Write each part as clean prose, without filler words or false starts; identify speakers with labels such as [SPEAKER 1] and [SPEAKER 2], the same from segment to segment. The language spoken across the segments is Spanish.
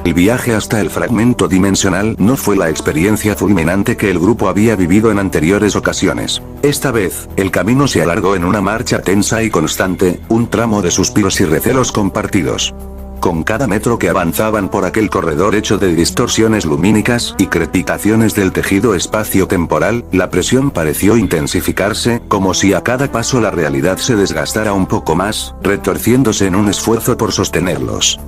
[SPEAKER 1] El viaje hasta el fragmento dimensional no fue la experiencia fulminante que el grupo había vivido en anteriores ocasiones. Esta vez, el camino se alargó en una marcha tensa y constante, un tramo de suspiros y recelos compartidos. Con cada metro que avanzaban por aquel corredor hecho de distorsiones lumínicas y crepitaciones del tejido espacio-temporal, la presión pareció intensificarse, como si a cada paso la realidad se desgastara un poco más, retorciéndose en un esfuerzo por sostenerlos.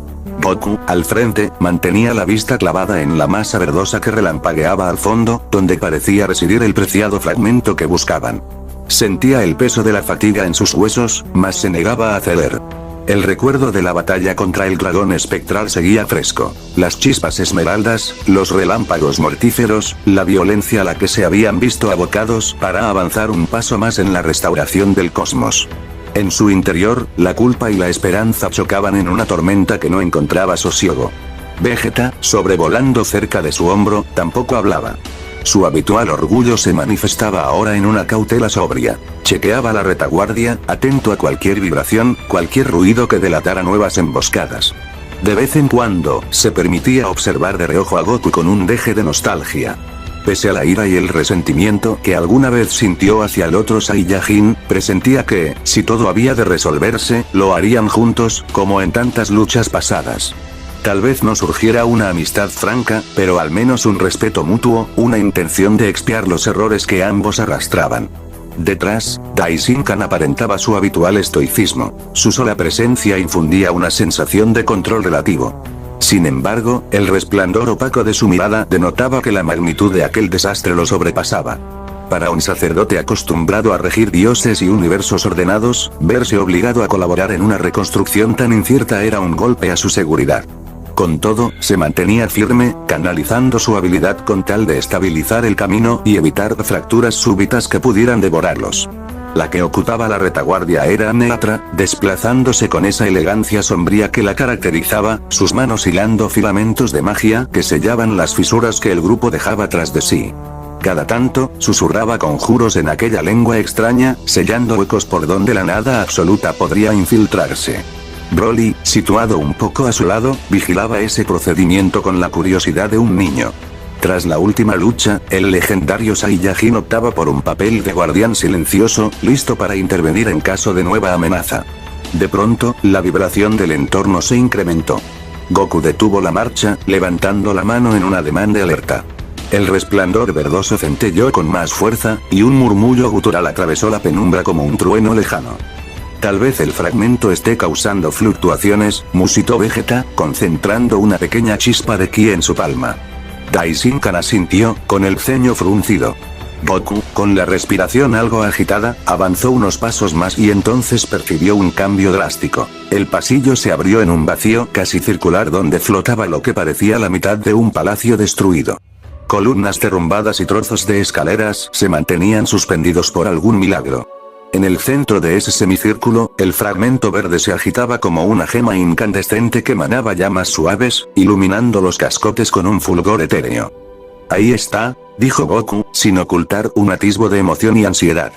[SPEAKER 1] Goku, al frente, mantenía la vista clavada en la masa verdosa que relampagueaba al fondo, donde parecía residir el preciado fragmento que buscaban. Sentía el peso de la fatiga en sus huesos, mas se negaba a ceder. El recuerdo de la batalla contra el dragón espectral seguía fresco. Las chispas esmeraldas, los relámpagos mortíferos, la violencia a la que se habían visto abocados para avanzar un paso más en la restauración del cosmos. En su interior, la culpa y la esperanza chocaban en una tormenta que no encontraba sosiego. Vegeta, sobrevolando cerca de su hombro, tampoco hablaba. Su habitual orgullo se manifestaba ahora en una cautela sobria. Chequeaba la retaguardia, atento a cualquier vibración, cualquier ruido que delatara nuevas emboscadas. De vez en cuando, se permitía observar de reojo a Goku con un deje de nostalgia. Pese a la ira y el resentimiento que alguna vez sintió hacia el otro Saiyajin, presentía que, si todo había de resolverse, lo harían juntos, como en tantas luchas pasadas. Tal vez no surgiera una amistad franca, pero al menos un respeto mutuo, una intención de expiar los errores que ambos arrastraban. Detrás, Daishinkan aparentaba su habitual estoicismo. Su sola presencia infundía una sensación de control relativo. Sin embargo, el resplandor opaco de su mirada denotaba que la magnitud de aquel desastre lo sobrepasaba. Para un sacerdote acostumbrado a regir dioses y universos ordenados, verse obligado a colaborar en una reconstrucción tan incierta era un golpe a su seguridad. Con todo, se mantenía firme, canalizando su habilidad con tal de estabilizar el camino y evitar fracturas súbitas que pudieran devorarlos. La que ocupaba la retaguardia era neutra, desplazándose con esa elegancia sombría que la caracterizaba, sus manos hilando filamentos de magia que sellaban las fisuras que el grupo dejaba tras de sí. Cada tanto, susurraba conjuros en aquella lengua extraña, sellando huecos por donde la nada absoluta podría infiltrarse. Broly, situado un poco a su lado, vigilaba ese procedimiento con la curiosidad de un niño. Tras la última lucha, el legendario Saiyajin optaba por un papel de guardián silencioso, listo para intervenir en caso de nueva amenaza. De pronto, la vibración del entorno se incrementó. Goku detuvo la marcha, levantando la mano en un ademán de alerta. El resplandor verdoso centelló con más fuerza, y un murmullo gutural atravesó la penumbra como un trueno lejano. Tal vez el fragmento esté causando fluctuaciones, musitó Vegeta, concentrando una pequeña chispa de ki en su palma. Daishinkan asintió, con el ceño fruncido. Goku, con la respiración algo agitada, avanzó unos pasos más y entonces percibió un cambio drástico. El pasillo se abrió en un vacío casi circular donde flotaba lo que parecía la mitad de un palacio destruido. Columnas derrumbadas y trozos de escaleras se mantenían suspendidos por algún milagro. En el centro de ese semicírculo, el fragmento verde se agitaba como una gema incandescente que emanaba llamas suaves, iluminando los cascotes con un fulgor etéreo. Ahí está, dijo Goku, sin ocultar un atisbo de emoción y ansiedad.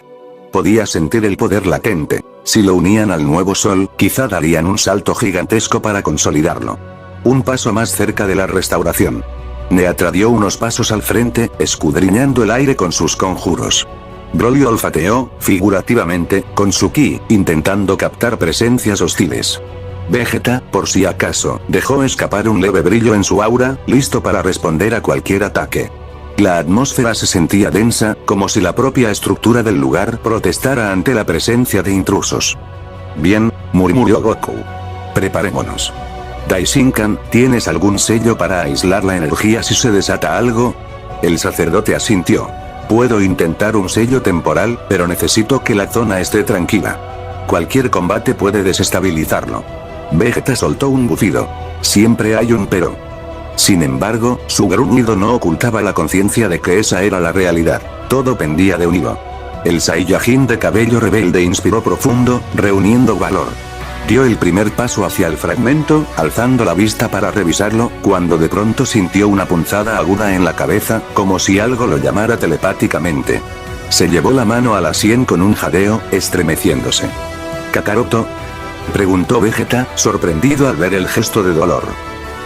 [SPEAKER 1] Podía sentir el poder latente. Si lo unían al nuevo sol, quizá darían un salto gigantesco para consolidarlo. Un paso más cerca de la restauración. Neatra dio unos pasos al frente, escudriñando el aire con sus conjuros. Broly olfateó, figurativamente, con su ki, intentando captar presencias hostiles. Vegeta, por si acaso, dejó escapar un leve brillo en su aura, listo para responder a cualquier ataque. La atmósfera se sentía densa, como si la propia estructura del lugar protestara ante la presencia de intrusos. Bien, murmuró Goku. Preparémonos. Daishinkan, ¿tienes algún sello para aislar la energía si se desata algo? El sacerdote asintió. Puedo intentar un sello temporal, pero necesito que la zona esté tranquila. Cualquier combate puede desestabilizarlo. Vegeta soltó un bufido. Siempre hay un pero. Sin embargo, su gruñido no ocultaba la conciencia de que esa era la realidad. Todo pendía de un hilo. El Saiyajin de cabello rebelde inspiró profundo, reuniendo valor. Dio el primer paso hacia el fragmento, alzando la vista para revisarlo, cuando de pronto sintió una punzada aguda en la cabeza, como si algo lo llamara telepáticamente. Se llevó la mano a la sien con un jadeo, estremeciéndose. ¿Kakaroto?, preguntó Vegeta, sorprendido al ver el gesto de dolor.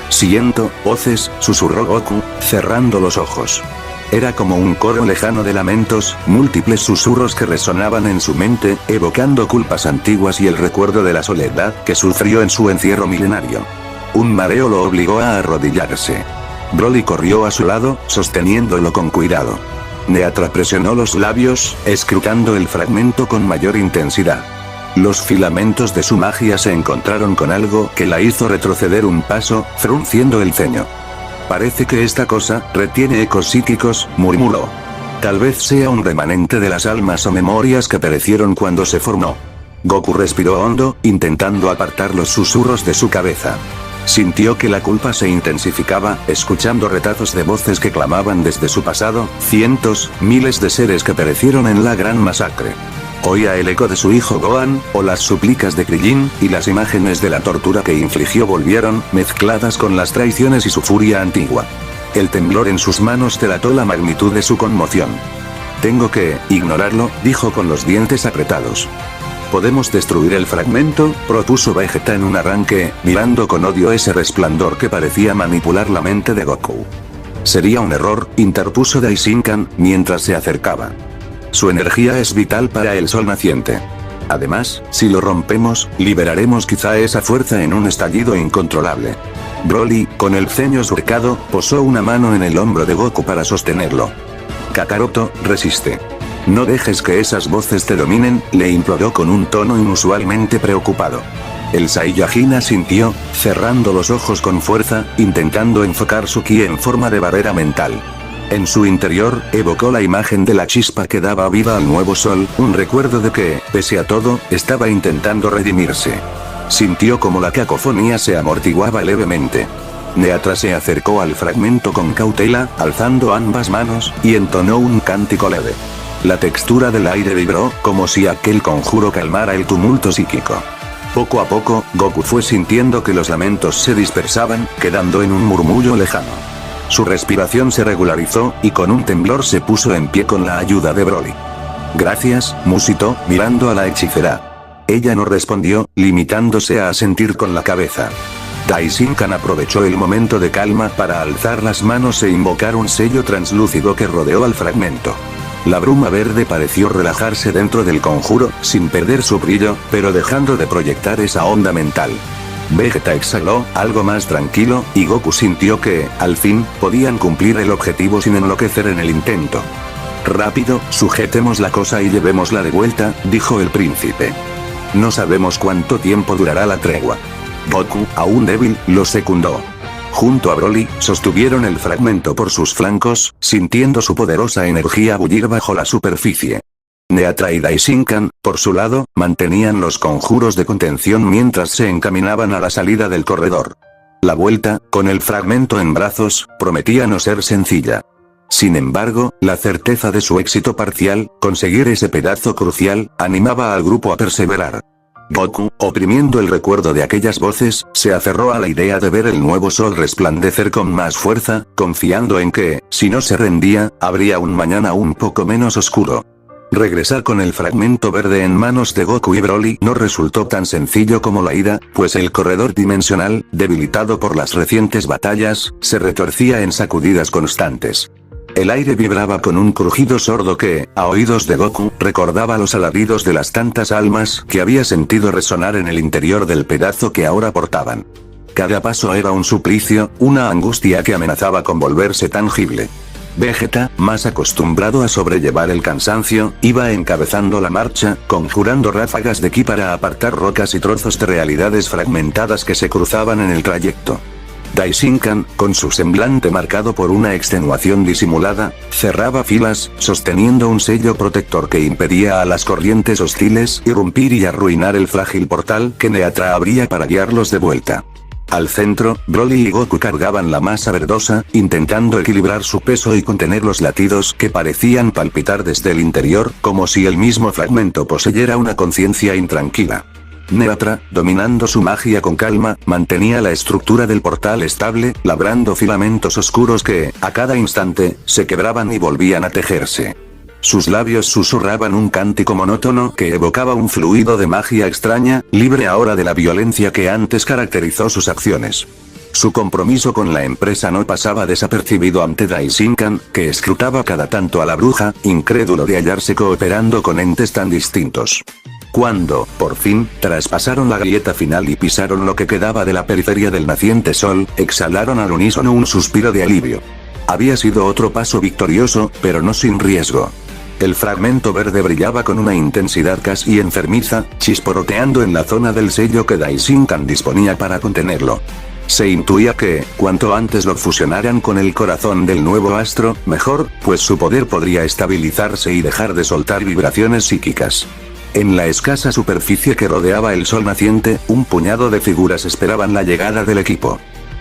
[SPEAKER 1] Siento voces, susurró Goku, cerrando los ojos. Era como un coro lejano de lamentos, múltiples susurros que resonaban en su mente, evocando culpas antiguas y el recuerdo de la soledad que sufrió en su encierro milenario. Un mareo lo obligó a arrodillarse. Broly corrió a su lado, sosteniéndolo con cuidado. Neatra presionó los labios, escrutando el fragmento con mayor intensidad. Los filamentos de su magia se encontraron con algo que la hizo retroceder un paso, frunciendo el ceño. Parece que esta cosa retiene ecos psíquicos, murmuró. Tal vez sea un remanente de las almas o memorias que perecieron cuando se formó. Goku respiró hondo, intentando apartar los susurros de su cabeza. Sintió que la culpa se intensificaba, escuchando retazos de voces que clamaban desde su pasado, cientos, miles de seres que perecieron en la gran masacre. Oía el eco de su hijo Gohan, o las súplicas de Krillin, y las imágenes de la tortura que infligió volvieron, mezcladas con las traiciones y su furia antigua. El temblor en sus manos delató la magnitud de su conmoción. Tengo que ignorarlo, dijo con los dientes apretados. ¿Podemos destruir el fragmento?, propuso Vegeta en un arranque, mirando con odio ese resplandor que parecía manipular la mente de Goku. Sería un error, interpuso Daishinkan, mientras se acercaba. Su energía es vital para el sol naciente. Además, si lo rompemos, liberaremos quizá esa fuerza en un estallido incontrolable. Broly, con el ceño surcado, posó una mano en el hombro de Goku para sostenerlo. Kakaroto, resiste. No dejes que esas voces te dominen, le imploró con un tono inusualmente preocupado. El Saiyajin asintió, cerrando los ojos con fuerza, intentando enfocar su ki en forma de barrera mental. En su interior, evocó la imagen de la chispa que daba vida al nuevo sol, un recuerdo de que, pese a todo, estaba intentando redimirse. Sintió como la cacofonía se amortiguaba levemente. Neatra se acercó al fragmento con cautela, alzando ambas manos, y entonó un cántico leve. La textura del aire vibró, como si aquel conjuro calmara el tumulto psíquico. Poco a poco, Goku fue sintiendo que los lamentos se dispersaban, quedando en un murmullo lejano. Su respiración se regularizó, y con un temblor se puso en pie con la ayuda de Broly. Gracias, musitó, mirando a la hechicera. Ella no respondió, limitándose a asentir con la cabeza. Daishinkan aprovechó el momento de calma para alzar las manos e invocar un sello translúcido que rodeó al fragmento. La bruma verde pareció relajarse dentro del conjuro, sin perder su brillo, pero dejando de proyectar esa onda mental. Vegeta exhaló, algo más tranquilo, y Goku sintió que, al fin, podían cumplir el objetivo sin enloquecer en el intento. Rápido, sujetemos la cosa y llevémosla de vuelta, dijo el príncipe. No sabemos cuánto tiempo durará la tregua. Goku, aún débil, lo secundó. Junto a Broly, sostuvieron el fragmento por sus flancos, sintiendo su poderosa energía bullir bajo la superficie. Neatra y Daishinkan, por su lado, mantenían los conjuros de contención mientras se encaminaban a la salida del corredor. La vuelta, con el fragmento en brazos, prometía no ser sencilla. Sin embargo, la certeza de su éxito parcial, conseguir ese pedazo crucial, animaba al grupo a perseverar. Goku, oprimiendo el recuerdo de aquellas voces, se aferró a la idea de ver el nuevo sol resplandecer con más fuerza, confiando en que, si no se rendía, habría un mañana un poco menos oscuro. Regresar con el fragmento verde en manos de Goku y Broly no resultó tan sencillo como la ida, pues el corredor dimensional, debilitado por las recientes batallas, se retorcía en sacudidas constantes. El aire vibraba con un crujido sordo que, a oídos de Goku, recordaba los alaridos de las tantas almas que había sentido resonar en el interior del pedazo que ahora portaban. Cada paso era un suplicio, una angustia que amenazaba con volverse tangible. Vegeta, más acostumbrado a sobrellevar el cansancio, iba encabezando la marcha, conjurando ráfagas de ki para apartar rocas y trozos de realidades fragmentadas que se cruzaban en el trayecto. Daishinkan, con su semblante marcado por una extenuación disimulada, cerraba filas, sosteniendo un sello protector que impedía a las corrientes hostiles irrumpir y arruinar el frágil portal que Neatra abría para guiarlos de vuelta. Al centro, Broly y Goku cargaban la masa verdosa, intentando equilibrar su peso y contener los latidos que parecían palpitar desde el interior, como si el mismo fragmento poseyera una conciencia intranquila. Neatra, dominando su magia con calma, mantenía la estructura del portal estable, labrando filamentos oscuros que, a cada instante, se quebraban y volvían a tejerse. Sus labios susurraban un cántico monótono que evocaba un fluido de magia extraña, libre ahora de la violencia que antes caracterizó sus acciones. Su compromiso con la empresa no pasaba desapercibido ante Daishinkan, que escrutaba cada tanto a la bruja, incrédulo de hallarse cooperando con entes tan distintos. Cuando, por fin, traspasaron la grieta final y pisaron lo que quedaba de la periferia del naciente sol, exhalaron al unísono un suspiro de alivio. Había sido otro paso victorioso, pero no sin riesgo. El fragmento verde brillaba con una intensidad casi enfermiza, chisporroteando en la zona del sello que Daishinkan disponía para contenerlo. Se intuía que, cuanto antes lo fusionaran con el corazón del nuevo astro, mejor, pues su poder podría estabilizarse y dejar de soltar vibraciones psíquicas. En la escasa superficie que rodeaba el sol naciente, un puñado de figuras esperaban la llegada del equipo.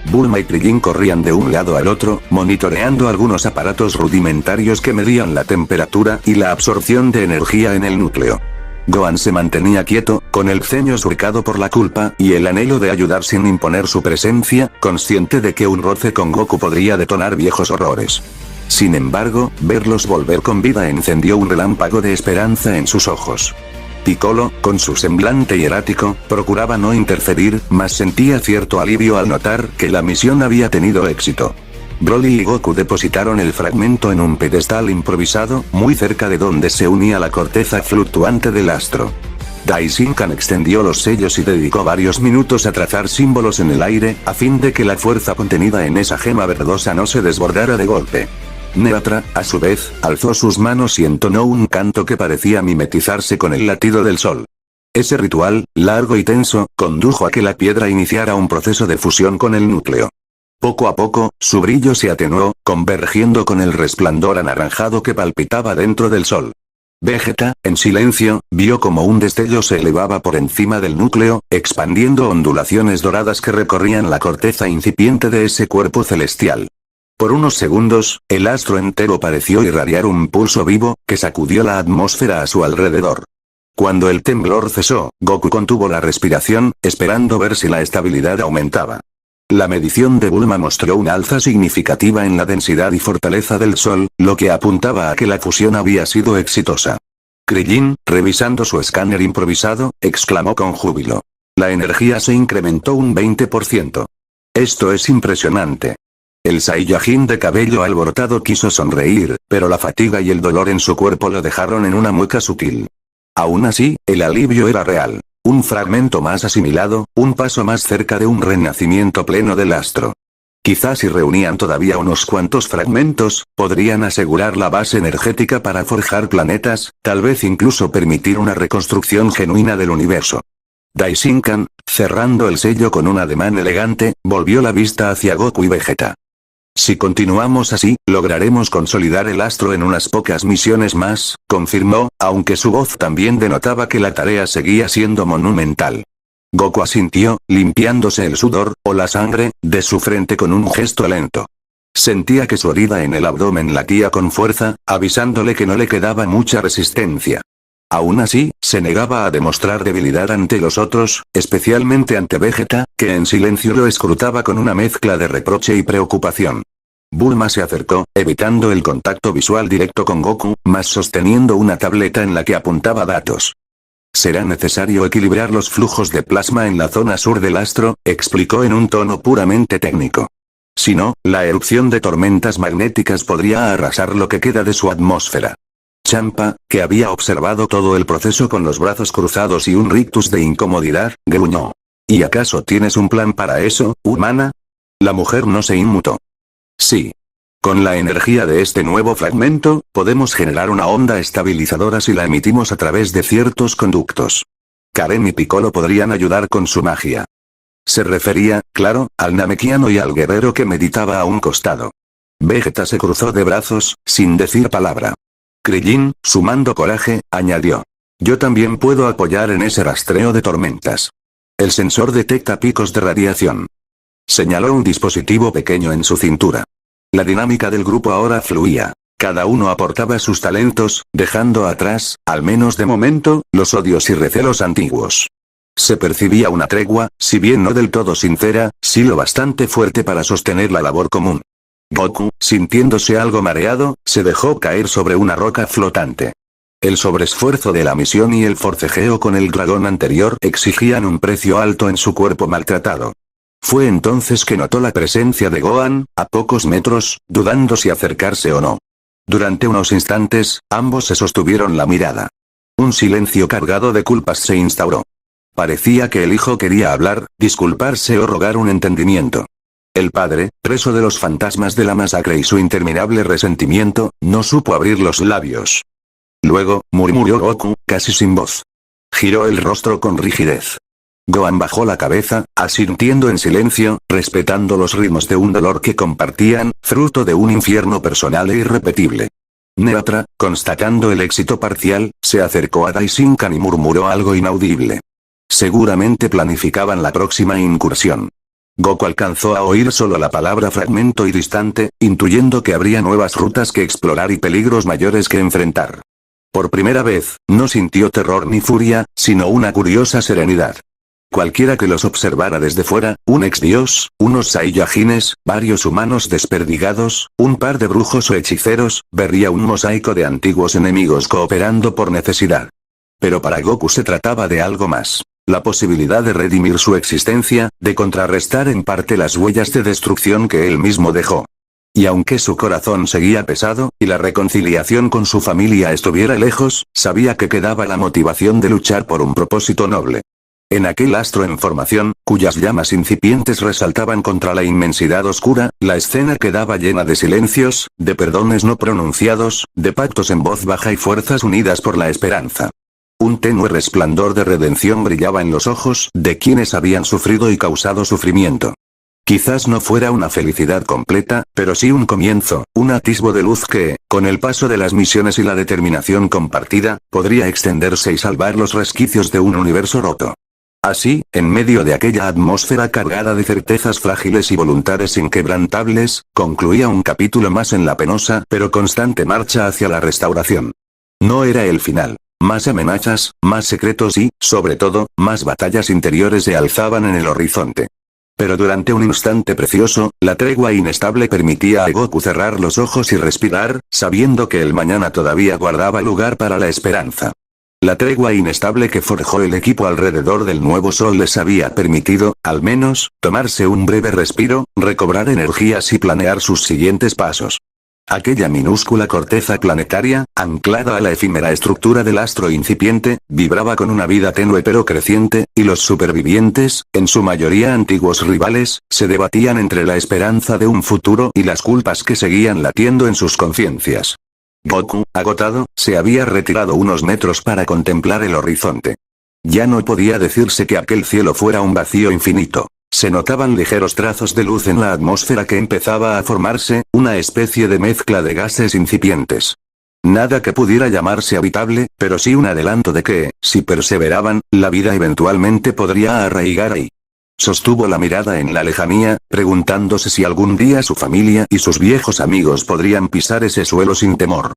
[SPEAKER 1] Bulma y Krillin corrían de un lado al otro, monitoreando algunos aparatos rudimentarios que medían la temperatura y la absorción de energía en el núcleo. Gohan se mantenía quieto, con el ceño surcado por la culpa y el anhelo de ayudar sin imponer su presencia, consciente de que un roce con Goku podría detonar viejos horrores. Sin embargo, verlos volver con vida encendió un relámpago de esperanza en sus ojos. Piccolo, con su semblante hierático, procuraba no interferir, mas sentía cierto alivio al notar que la misión había tenido éxito. Broly y Goku depositaron el fragmento en un pedestal improvisado, muy cerca de donde se unía la corteza fluctuante del astro. Daishinkan extendió los sellos y dedicó varios minutos a trazar símbolos en el aire, a fin de que la fuerza contenida en esa gema verdosa no se desbordara de golpe. Neatra, a su vez, alzó sus manos y entonó un canto que parecía mimetizarse con el latido del sol. Ese ritual, largo y tenso, condujo a que la piedra iniciara un proceso de fusión con el núcleo. Poco a poco, su brillo se atenuó, convergiendo con el resplandor anaranjado que palpitaba dentro del sol. Vegeta, en silencio, vio como un destello se elevaba por encima del núcleo, expandiendo ondulaciones doradas que recorrían la corteza incipiente de ese cuerpo celestial. Por unos segundos, el astro entero pareció irradiar un pulso vivo, que sacudió la atmósfera a su alrededor. Cuando el temblor cesó, Goku contuvo la respiración, esperando ver si la estabilidad aumentaba. La medición de Bulma mostró una alza significativa en la densidad y fortaleza del sol, lo que apuntaba a que la fusión había sido exitosa. Krillin, revisando su escáner improvisado, exclamó con júbilo. La energía se incrementó un 20%. Esto es impresionante. El Saiyajin de cabello alborotado quiso sonreír, pero la fatiga y el dolor en su cuerpo lo dejaron en una mueca sutil. Aún así, el alivio era real. Un fragmento más asimilado, un paso más cerca de un renacimiento pleno del astro. Quizás si reunían todavía unos cuantos fragmentos, podrían asegurar la base energética para forjar planetas, tal vez incluso permitir una reconstrucción genuina del universo. Daishinkan, cerrando el sello con un ademán elegante, volvió la vista hacia Goku y Vegeta. Si continuamos así, lograremos consolidar el astro en unas pocas misiones más, confirmó, aunque su voz también denotaba que la tarea seguía siendo monumental. Goku asintió, limpiándose el sudor, o la sangre, de su frente con un gesto lento. Sentía que su herida en el abdomen latía con fuerza, avisándole que no le quedaba mucha resistencia. Aún así, se negaba a demostrar debilidad ante los otros, especialmente ante Vegeta, que en silencio lo escrutaba con una mezcla de reproche y preocupación. Bulma se acercó, evitando el contacto visual directo con Goku, mas sosteniendo una tableta en la que apuntaba datos. Será necesario equilibrar los flujos de plasma en la zona sur del astro, explicó en un tono puramente técnico. Si no, la erupción de tormentas magnéticas podría arrasar lo que queda de su atmósfera. Champa, que había observado todo el proceso con los brazos cruzados y un rictus de incomodidad, gruñó. ¿Y acaso tienes un plan para eso, humana? La mujer no se inmutó. Sí. Con la energía de este nuevo fragmento, podemos generar una onda estabilizadora si la emitimos a través de ciertos conductos. Karen y Piccolo podrían ayudar con su magia. Se refería, claro, al Namekiano y al guerrero que meditaba a un costado. Vegeta se cruzó de brazos, sin decir palabra. Krillin, sumando coraje, añadió. Yo también puedo apoyar en ese rastreo de tormentas. El sensor detecta picos de radiación. Señaló un dispositivo pequeño en su cintura. La dinámica del grupo ahora fluía. Cada uno aportaba sus talentos, dejando atrás, al menos de momento, los odios y recelos antiguos. Se percibía una tregua, si bien no del todo sincera, sí lo bastante fuerte para sostener la labor común. Goku, sintiéndose algo mareado, se dejó caer sobre una roca flotante. El sobreesfuerzo de la misión y el forcejeo con el dragón anterior exigían un precio alto en su cuerpo maltratado. Fue entonces que notó la presencia de Gohan, a pocos metros, dudando si acercarse o no. Durante unos instantes, ambos se sostuvieron la mirada. Un silencio cargado de culpas se instauró. Parecía que el hijo quería hablar, disculparse o rogar un entendimiento. El padre, preso de los fantasmas de la masacre y su interminable resentimiento, no supo abrir los labios. Luego, murmuró Goku, casi sin voz. Giró el rostro con rigidez. Gohan bajó la cabeza, asintiendo en silencio, respetando los ritmos de un dolor que compartían, fruto de un infierno personal e irrepetible. Neutra, constatando el éxito parcial, se acercó a Daishinkan y murmuró algo inaudible. Seguramente planificaban la próxima incursión. Goku alcanzó a oír solo la palabra fragmento y distante, intuyendo que habría nuevas rutas que explorar y peligros mayores que enfrentar. Por primera vez, no sintió terror ni furia, sino una curiosa serenidad. Cualquiera que los observara desde fuera, un exdios, unos saiyajines, varios humanos desperdigados, un par de brujos o hechiceros, vería un mosaico de antiguos enemigos cooperando por necesidad. Pero para Goku se trataba de algo más. La posibilidad de redimir su existencia, de contrarrestar en parte las huellas de destrucción que él mismo dejó. Y aunque su corazón seguía pesado, y la reconciliación con su familia estuviera lejos, sabía que quedaba la motivación de luchar por un propósito noble. En aquel astro en formación, cuyas llamas incipientes resaltaban contra la inmensidad oscura, la escena quedaba llena de silencios, de perdones no pronunciados, de pactos en voz baja y fuerzas unidas por la esperanza. Un tenue resplandor de redención brillaba en los ojos de quienes habían sufrido y causado sufrimiento. Quizás no fuera una felicidad completa, pero sí un comienzo, un atisbo de luz que, con el paso de las misiones y la determinación compartida, podría extenderse y salvar los resquicios de un universo roto. Así, en medio de aquella atmósfera cargada de certezas frágiles y voluntades inquebrantables, concluía un capítulo más en la penosa pero constante marcha hacia la restauración. No era el final. Más amenazas, más secretos y, sobre todo, más batallas interiores se alzaban en el horizonte. Pero durante un instante precioso, la tregua inestable permitía a Goku cerrar los ojos y respirar, sabiendo que el mañana todavía guardaba lugar para la esperanza. La tregua inestable que forjó el equipo alrededor del nuevo sol les había permitido, al menos, tomarse un breve respiro, recobrar energías y planear sus siguientes pasos. Aquella minúscula corteza planetaria, anclada a la efímera estructura del astro incipiente, vibraba con una vida tenue pero creciente, y los supervivientes, en su mayoría antiguos rivales, se debatían entre la esperanza de un futuro y las culpas que seguían latiendo en sus conciencias. Goku, agotado, se había retirado unos metros para contemplar el horizonte. Ya no podía decirse que aquel cielo fuera un vacío infinito. Se notaban ligeros trazos de luz en la atmósfera que empezaba a formarse, una especie de mezcla de gases incipientes. Nada que pudiera llamarse habitable, pero sí un adelanto de que, si perseveraban, la vida eventualmente podría arraigar ahí. Sostuvo la mirada en la lejanía, preguntándose si algún día su familia y sus viejos amigos podrían pisar ese suelo sin temor.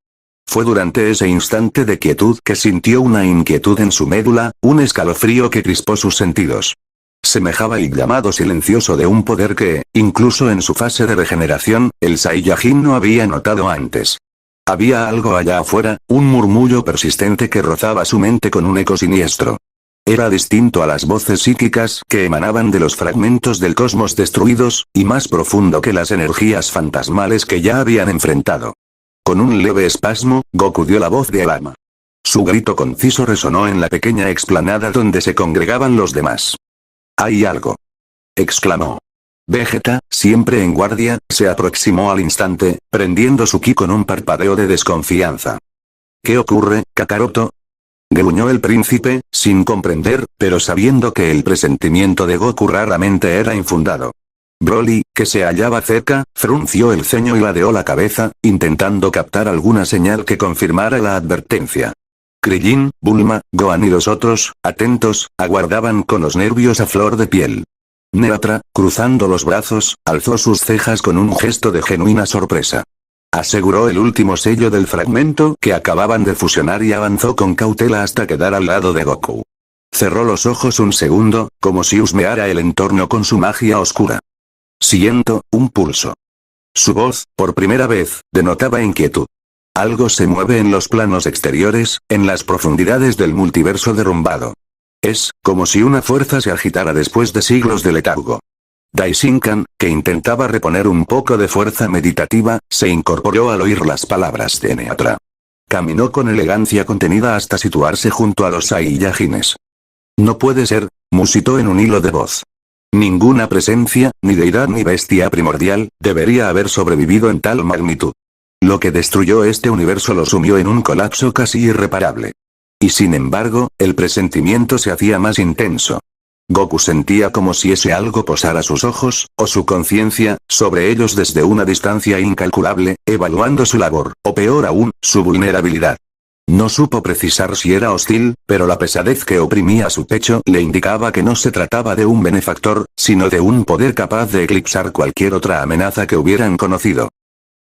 [SPEAKER 1] Fue durante ese instante de quietud que sintió una inquietud en su médula, un escalofrío que crispó sus sentidos. Semejaba el llamado silencioso de un poder que, incluso en su fase de regeneración, el Saiyajin no había notado antes. Había algo allá afuera, un murmullo persistente que rozaba su mente con un eco siniestro. Era distinto a las voces psíquicas que emanaban de los fragmentos del cosmos destruidos, y más profundo que las energías fantasmales que ya habían enfrentado. Con un leve espasmo, Goku dio la voz de alarma. Su grito conciso resonó en la pequeña explanada donde se congregaban los demás. «Hay algo», exclamó. Vegeta, siempre en guardia, se aproximó al instante, prendiendo su ki con un parpadeo de desconfianza. «¿Qué ocurre, Kakaroto?», gruñó el príncipe, sin comprender, pero sabiendo que el presentimiento de Goku raramente era infundado. Broly, que se hallaba cerca, frunció el ceño y ladeó la cabeza, intentando captar alguna señal que confirmara la advertencia. Krillin, Bulma, Gohan y los otros, atentos, aguardaban con los nervios a flor de piel. Neutra, cruzando los brazos, alzó sus cejas con un gesto de genuina sorpresa. Aseguró el último sello del fragmento que acababan de fusionar y avanzó con cautela hasta quedar al lado de Goku. Cerró los ojos un segundo, como si husmeara el entorno con su magia oscura. «Siento, un pulso». Su voz, por primera vez, denotaba inquietud. Algo se mueve en los planos exteriores, en las profundidades del multiverso derrumbado. Es, como si una fuerza se agitara después de siglos de letargo. Daishinkan, que intentaba reponer un poco de fuerza meditativa, se incorporó al oír las palabras de Neatra. Caminó con elegancia contenida hasta situarse junto a los Saiyajines. No puede ser, musitó en un hilo de voz. Ninguna presencia, ni deidad ni bestia primordial, debería haber sobrevivido en tal magnitud. Lo que destruyó este universo lo sumió en un colapso casi irreparable. Y sin embargo, el presentimiento se hacía más intenso. Goku sentía como si ese algo posara sus ojos, o su conciencia, sobre ellos desde una distancia incalculable, evaluando su labor, o peor aún, su vulnerabilidad. No supo precisar si era hostil, pero la pesadez que oprimía su pecho le indicaba que no se trataba de un benefactor, sino de un poder capaz de eclipsar cualquier otra amenaza que hubieran conocido.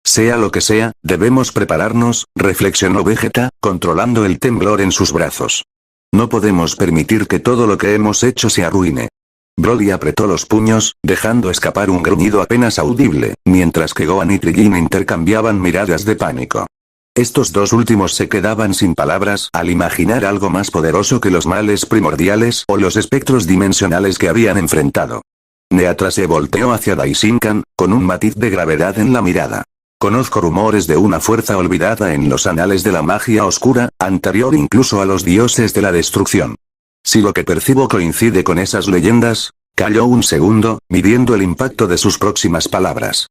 [SPEAKER 1] Sea lo que sea, debemos prepararnos, reflexionó Vegeta, controlando el temblor en sus brazos. No podemos permitir que todo lo que hemos hecho se arruine. Broly apretó los puños, dejando escapar un gruñido apenas audible, mientras que Gohan y Krillin intercambiaban miradas de pánico. Estos dos últimos se quedaban sin palabras al imaginar algo más poderoso que los males primordiales o los espectros dimensionales que habían enfrentado. Neatra se volteó hacia Daishinkan, con un matiz de gravedad en la mirada. Conozco rumores de una fuerza olvidada en los anales de la magia oscura, anterior incluso a los dioses de la destrucción. Si lo que percibo coincide con esas leyendas, calló un segundo, midiendo el impacto de sus próximas palabras.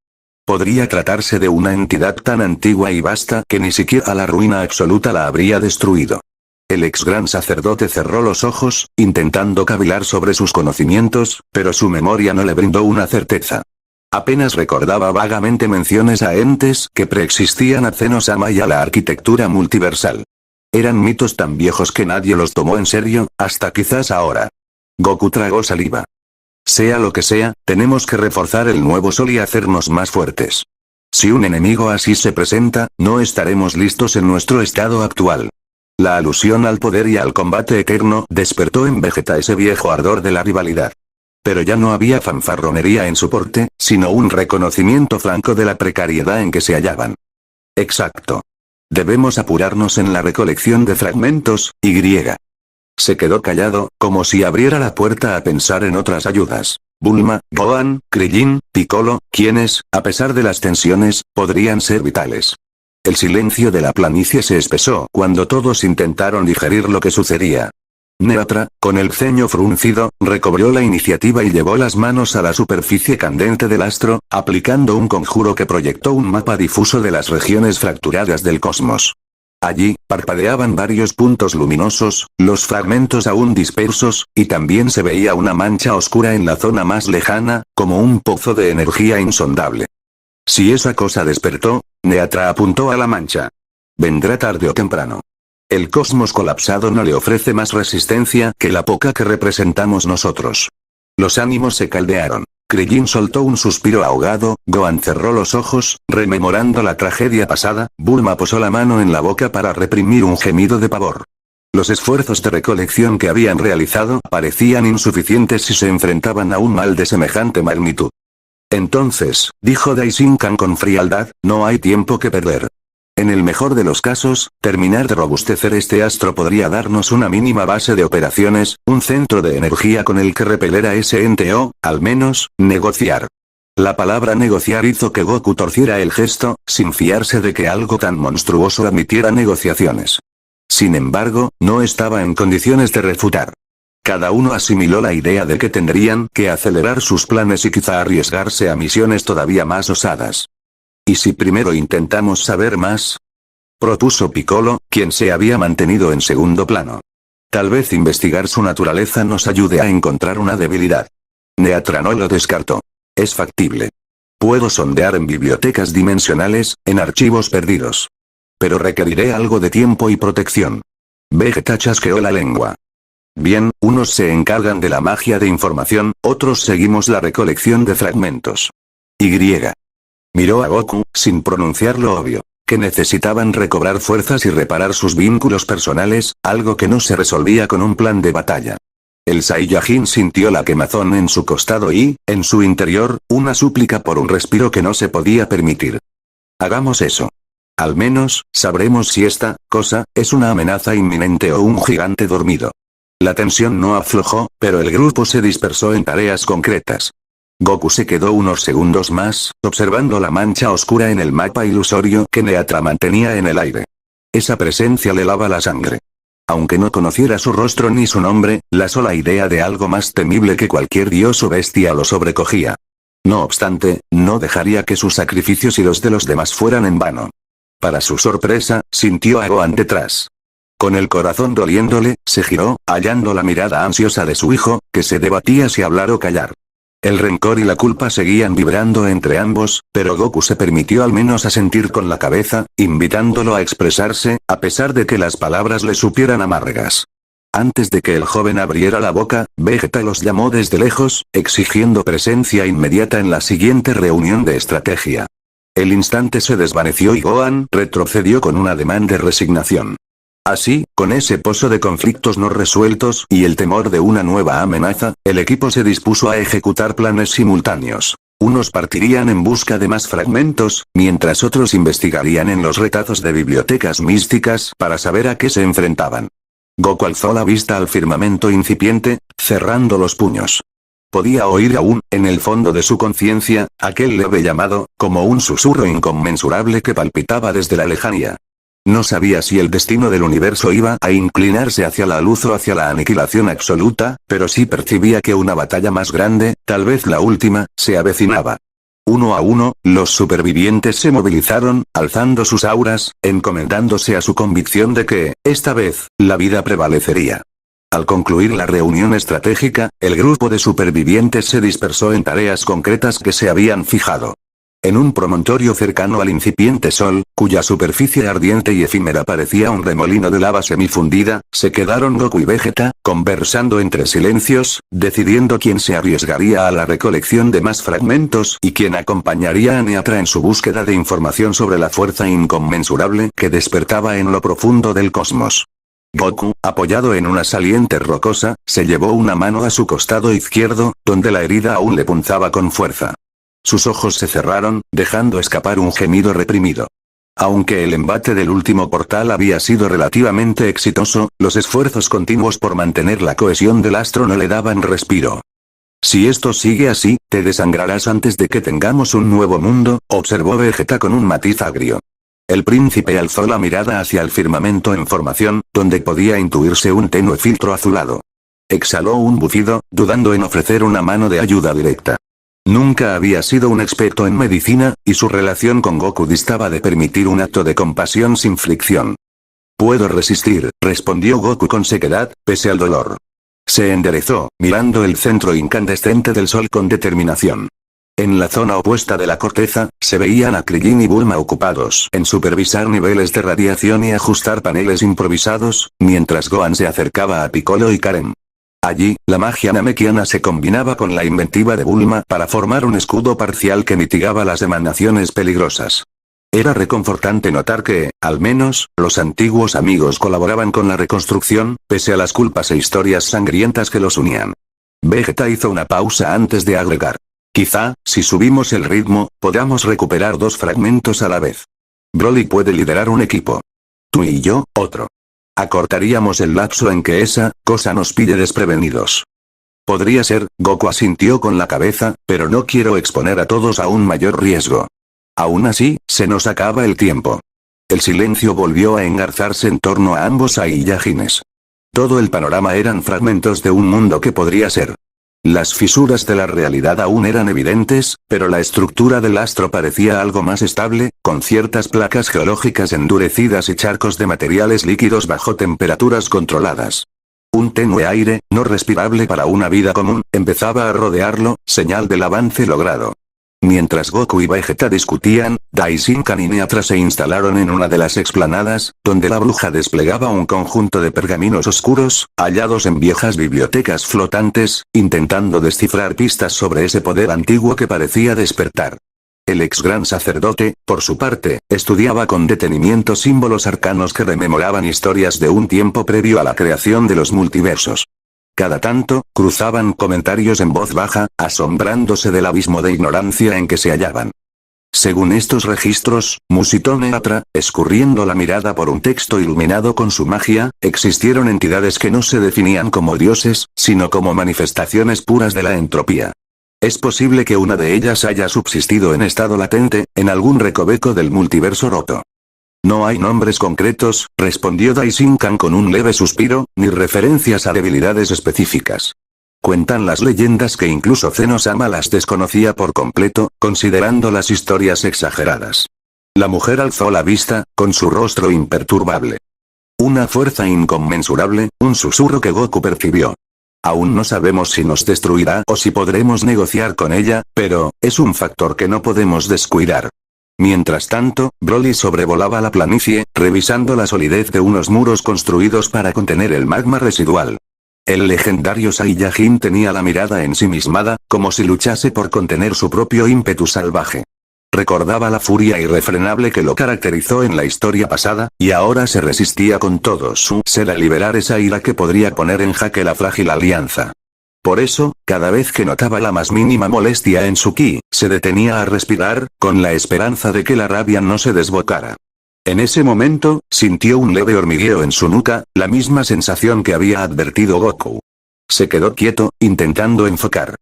[SPEAKER 1] Podría tratarse de una entidad tan antigua y vasta que ni siquiera la ruina absoluta la habría destruido. El ex gran sacerdote cerró los ojos, intentando cavilar sobre sus conocimientos, pero su memoria no le brindó una certeza. Apenas recordaba vagamente menciones a entes que preexistían a Zeno-sama y a la arquitectura multiversal. Eran mitos tan viejos que nadie los tomó en serio, hasta quizás ahora. Goku tragó saliva. Sea lo que sea, tenemos que reforzar el nuevo sol y hacernos más fuertes. Si un enemigo así se presenta, no estaremos listos en nuestro estado actual. La alusión al poder y al combate eterno despertó en Vegeta ese viejo ardor de la rivalidad. Pero ya no había fanfarronería en su porte, sino un reconocimiento franco de la precariedad en que se hallaban. Exacto. Debemos apurarnos en la recolección de fragmentos, Y. Se quedó callado, como si abriera la puerta a pensar en otras ayudas. Bulma, Gohan, Krillin, Piccolo, quienes, a pesar de las tensiones, podrían ser vitales. El silencio de la planicie se espesó cuando todos intentaron digerir lo que sucedía. Neatra, con el ceño fruncido, recobró la iniciativa y llevó las manos a la superficie candente del astro, aplicando un conjuro que proyectó un mapa difuso de las regiones fracturadas del cosmos. Allí, parpadeaban varios puntos luminosos, los fragmentos aún dispersos, y también se veía una mancha oscura en la zona más lejana, como un pozo de energía insondable. Si esa cosa despertó, Neatra apuntó a la mancha. Vendrá tarde o temprano. El cosmos colapsado no le ofrece más resistencia que la poca que representamos nosotros. Los ánimos se caldearon. Krillin soltó un suspiro ahogado, Gohan cerró los ojos, rememorando la tragedia pasada, Bulma posó la mano en la boca para reprimir un gemido de pavor. Los esfuerzos de recolección que habían realizado parecían insuficientes si se enfrentaban a un mal de semejante magnitud. Entonces, dijo Daishinkan con frialdad, no hay tiempo que perder. En el mejor de los casos, terminar de robustecer este astro podría darnos una mínima base de operaciones, un centro de energía con el que repeler a ese ente o, al menos, negociar. La palabra negociar hizo que Goku torciera el gesto, sin fiarse de que algo tan monstruoso admitiera negociaciones. Sin embargo, no estaba en condiciones de refutar. Cada uno asimiló la idea de que tendrían que acelerar sus planes y quizá arriesgarse a misiones todavía más osadas. ¿Y si primero intentamos saber más? Propuso Piccolo, quien se había mantenido en segundo plano. Tal vez investigar su naturaleza nos ayude a encontrar una debilidad. Neatra no lo descartó. Es factible. Puedo sondear en bibliotecas dimensionales, en archivos perdidos. Pero requeriré algo de tiempo y protección. Vegeta chasqueó la lengua. Bien, unos se encargan de la magia de información, otros seguimos la recolección de fragmentos. Y. Miró a Goku, sin pronunciar lo obvio, que necesitaban recobrar fuerzas y reparar sus vínculos personales, algo que no se resolvía con un plan de batalla. El Saiyajin sintió la quemazón en su costado y, en su interior, una súplica por un respiro que no se podía permitir. Hagamos eso. Al menos, sabremos si esta cosa es una amenaza inminente o un gigante dormido. La tensión no aflojó, pero el grupo se dispersó en tareas concretas. Goku se quedó unos segundos más, observando la mancha oscura en el mapa ilusorio que Neatra mantenía en el aire. Esa presencia le helaba la sangre. Aunque no conociera su rostro ni su nombre, la sola idea de algo más temible que cualquier dios o bestia lo sobrecogía. No obstante, no dejaría que sus sacrificios y los de los demás fueran en vano. Para su sorpresa, sintió a Gohan detrás. Con el corazón doliéndole, se giró, hallando la mirada ansiosa de su hijo, que se debatía si hablar o callar. El rencor y la culpa seguían vibrando entre ambos, pero Goku se permitió al menos asentir con la cabeza, invitándolo a expresarse, a pesar de que las palabras le supieran amargas. Antes de que el joven abriera la boca, Vegeta los llamó desde lejos, exigiendo presencia inmediata en la siguiente reunión de estrategia. El instante se desvaneció y Gohan retrocedió con un ademán de resignación. Así, con ese pozo de conflictos no resueltos y el temor de una nueva amenaza, el equipo se dispuso a ejecutar planes simultáneos. Unos partirían en busca de más fragmentos, mientras otros investigarían en los retazos de bibliotecas místicas para saber a qué se enfrentaban. Goku alzó la vista al firmamento incipiente, cerrando los puños. Podía oír aún, en el fondo de su conciencia, aquel leve llamado, como un susurro inconmensurable que palpitaba desde la lejanía. No sabía si el destino del universo iba a inclinarse hacia la luz o hacia la aniquilación absoluta, pero sí percibía que una batalla más grande, tal vez la última, se avecinaba. Uno a uno, los supervivientes se movilizaron, alzando sus auras, encomendándose a su convicción de que, esta vez, la vida prevalecería. Al concluir la reunión estratégica, el grupo de supervivientes se dispersó en tareas concretas que se habían fijado. En un promontorio cercano al incipiente sol, cuya superficie ardiente y efímera parecía un remolino de lava semifundida, se quedaron Goku y Vegeta, conversando entre silencios, decidiendo quién se arriesgaría a la recolección de más fragmentos y quién acompañaría a Neatra en su búsqueda de información sobre la fuerza inconmensurable que despertaba en lo profundo del cosmos. Goku, apoyado en una saliente rocosa, se llevó una mano a su costado izquierdo, donde la herida aún le punzaba con fuerza. Sus ojos se cerraron, dejando escapar un gemido reprimido. Aunque el embate del último portal había sido relativamente exitoso, los esfuerzos continuos por mantener la cohesión del astro no le daban respiro. Si esto sigue así, te desangrarás antes de que tengamos un nuevo mundo, observó Vegeta con un matiz agrio. El príncipe alzó la mirada hacia el firmamento en formación, donde podía intuirse un tenue filtro azulado. Exhaló un bufido, dudando en ofrecer una mano de ayuda directa. Nunca había sido un experto en medicina, y su relación con Goku distaba de permitir un acto de compasión sin fricción. Puedo resistir, respondió Goku con sequedad, pese al dolor. Se enderezó, mirando el centro incandescente del sol con determinación. En la zona opuesta de la corteza, se veían a Krillin y Bulma ocupados en supervisar niveles de radiación y ajustar paneles improvisados, mientras Gohan se acercaba a Piccolo y Karen. Allí, la magia namekiana se combinaba con la inventiva de Bulma para formar un escudo parcial que mitigaba las emanaciones peligrosas. Era reconfortante notar que, al menos, los antiguos amigos colaboraban con la reconstrucción, pese a las culpas e historias sangrientas que los unían. Vegeta hizo una pausa antes de agregar. Quizá, si subimos el ritmo, podamos recuperar 2 fragmentos a la vez. Broly puede liderar un equipo. Tú y yo, otro. Acortaríamos el lapso en que esa cosa nos pille desprevenidos. Podría ser, Goku asintió con la cabeza, pero no quiero exponer a todos a un mayor riesgo. Aún así, se nos acaba el tiempo. El silencio volvió a engarzarse en torno a ambos Saiyajines. Todo el panorama eran fragmentos de un mundo que podría ser. Las fisuras de la realidad aún eran evidentes, pero la estructura del astro parecía algo más estable, con ciertas placas geológicas endurecidas y charcos de materiales líquidos bajo temperaturas controladas. Un tenue aire, no respirable para una vida común, empezaba a rodearlo, señal del avance logrado. Mientras Goku y Vegeta discutían, Daishinkan y Neatra se instalaron en una de las explanadas, donde la bruja desplegaba un conjunto de pergaminos oscuros, hallados en viejas bibliotecas flotantes, intentando descifrar pistas sobre ese poder antiguo que parecía despertar. El ex gran sacerdote, por su parte, estudiaba con detenimiento símbolos arcanos que rememoraban historias de un tiempo previo a la creación de los multiversos. Cada tanto, cruzaban comentarios en voz baja, asombrándose del abismo de ignorancia en que se hallaban. Según estos registros, musitó Neatra, escurriendo la mirada por un texto iluminado con su magia, existieron entidades que no se definían como dioses, sino como manifestaciones puras de la entropía. Es posible que una de ellas haya subsistido en estado latente, en algún recoveco del multiverso roto. No hay nombres concretos, respondió Daishinkan con un leve suspiro, ni referencias a debilidades específicas. Cuentan las leyendas que incluso Zeno-sama las desconocía por completo, considerando las historias exageradas. La mujer alzó la vista, con su rostro imperturbable. Una fuerza inconmensurable, un susurro que Goku percibió. Aún no sabemos si nos destruirá o si podremos negociar con ella, pero, es un factor que no podemos descuidar. Mientras tanto, Broly sobrevolaba la planicie, revisando la solidez de unos muros construidos para contener el magma residual. El legendario Saiyajin tenía la mirada ensimismada, como si luchase por contener su propio ímpetu salvaje. Recordaba la furia irrefrenable que lo caracterizó en la historia pasada, y ahora se resistía con todo su ser a liberar esa ira que podría poner en jaque la frágil alianza. Por eso, cada vez que notaba la más mínima molestia en su ki, se detenía a respirar, con la esperanza de que la rabia no se desbocara. En ese momento, sintió un leve hormigueo en su nuca, la misma sensación que había advertido Goku. Se quedó quieto, intentando enfocar.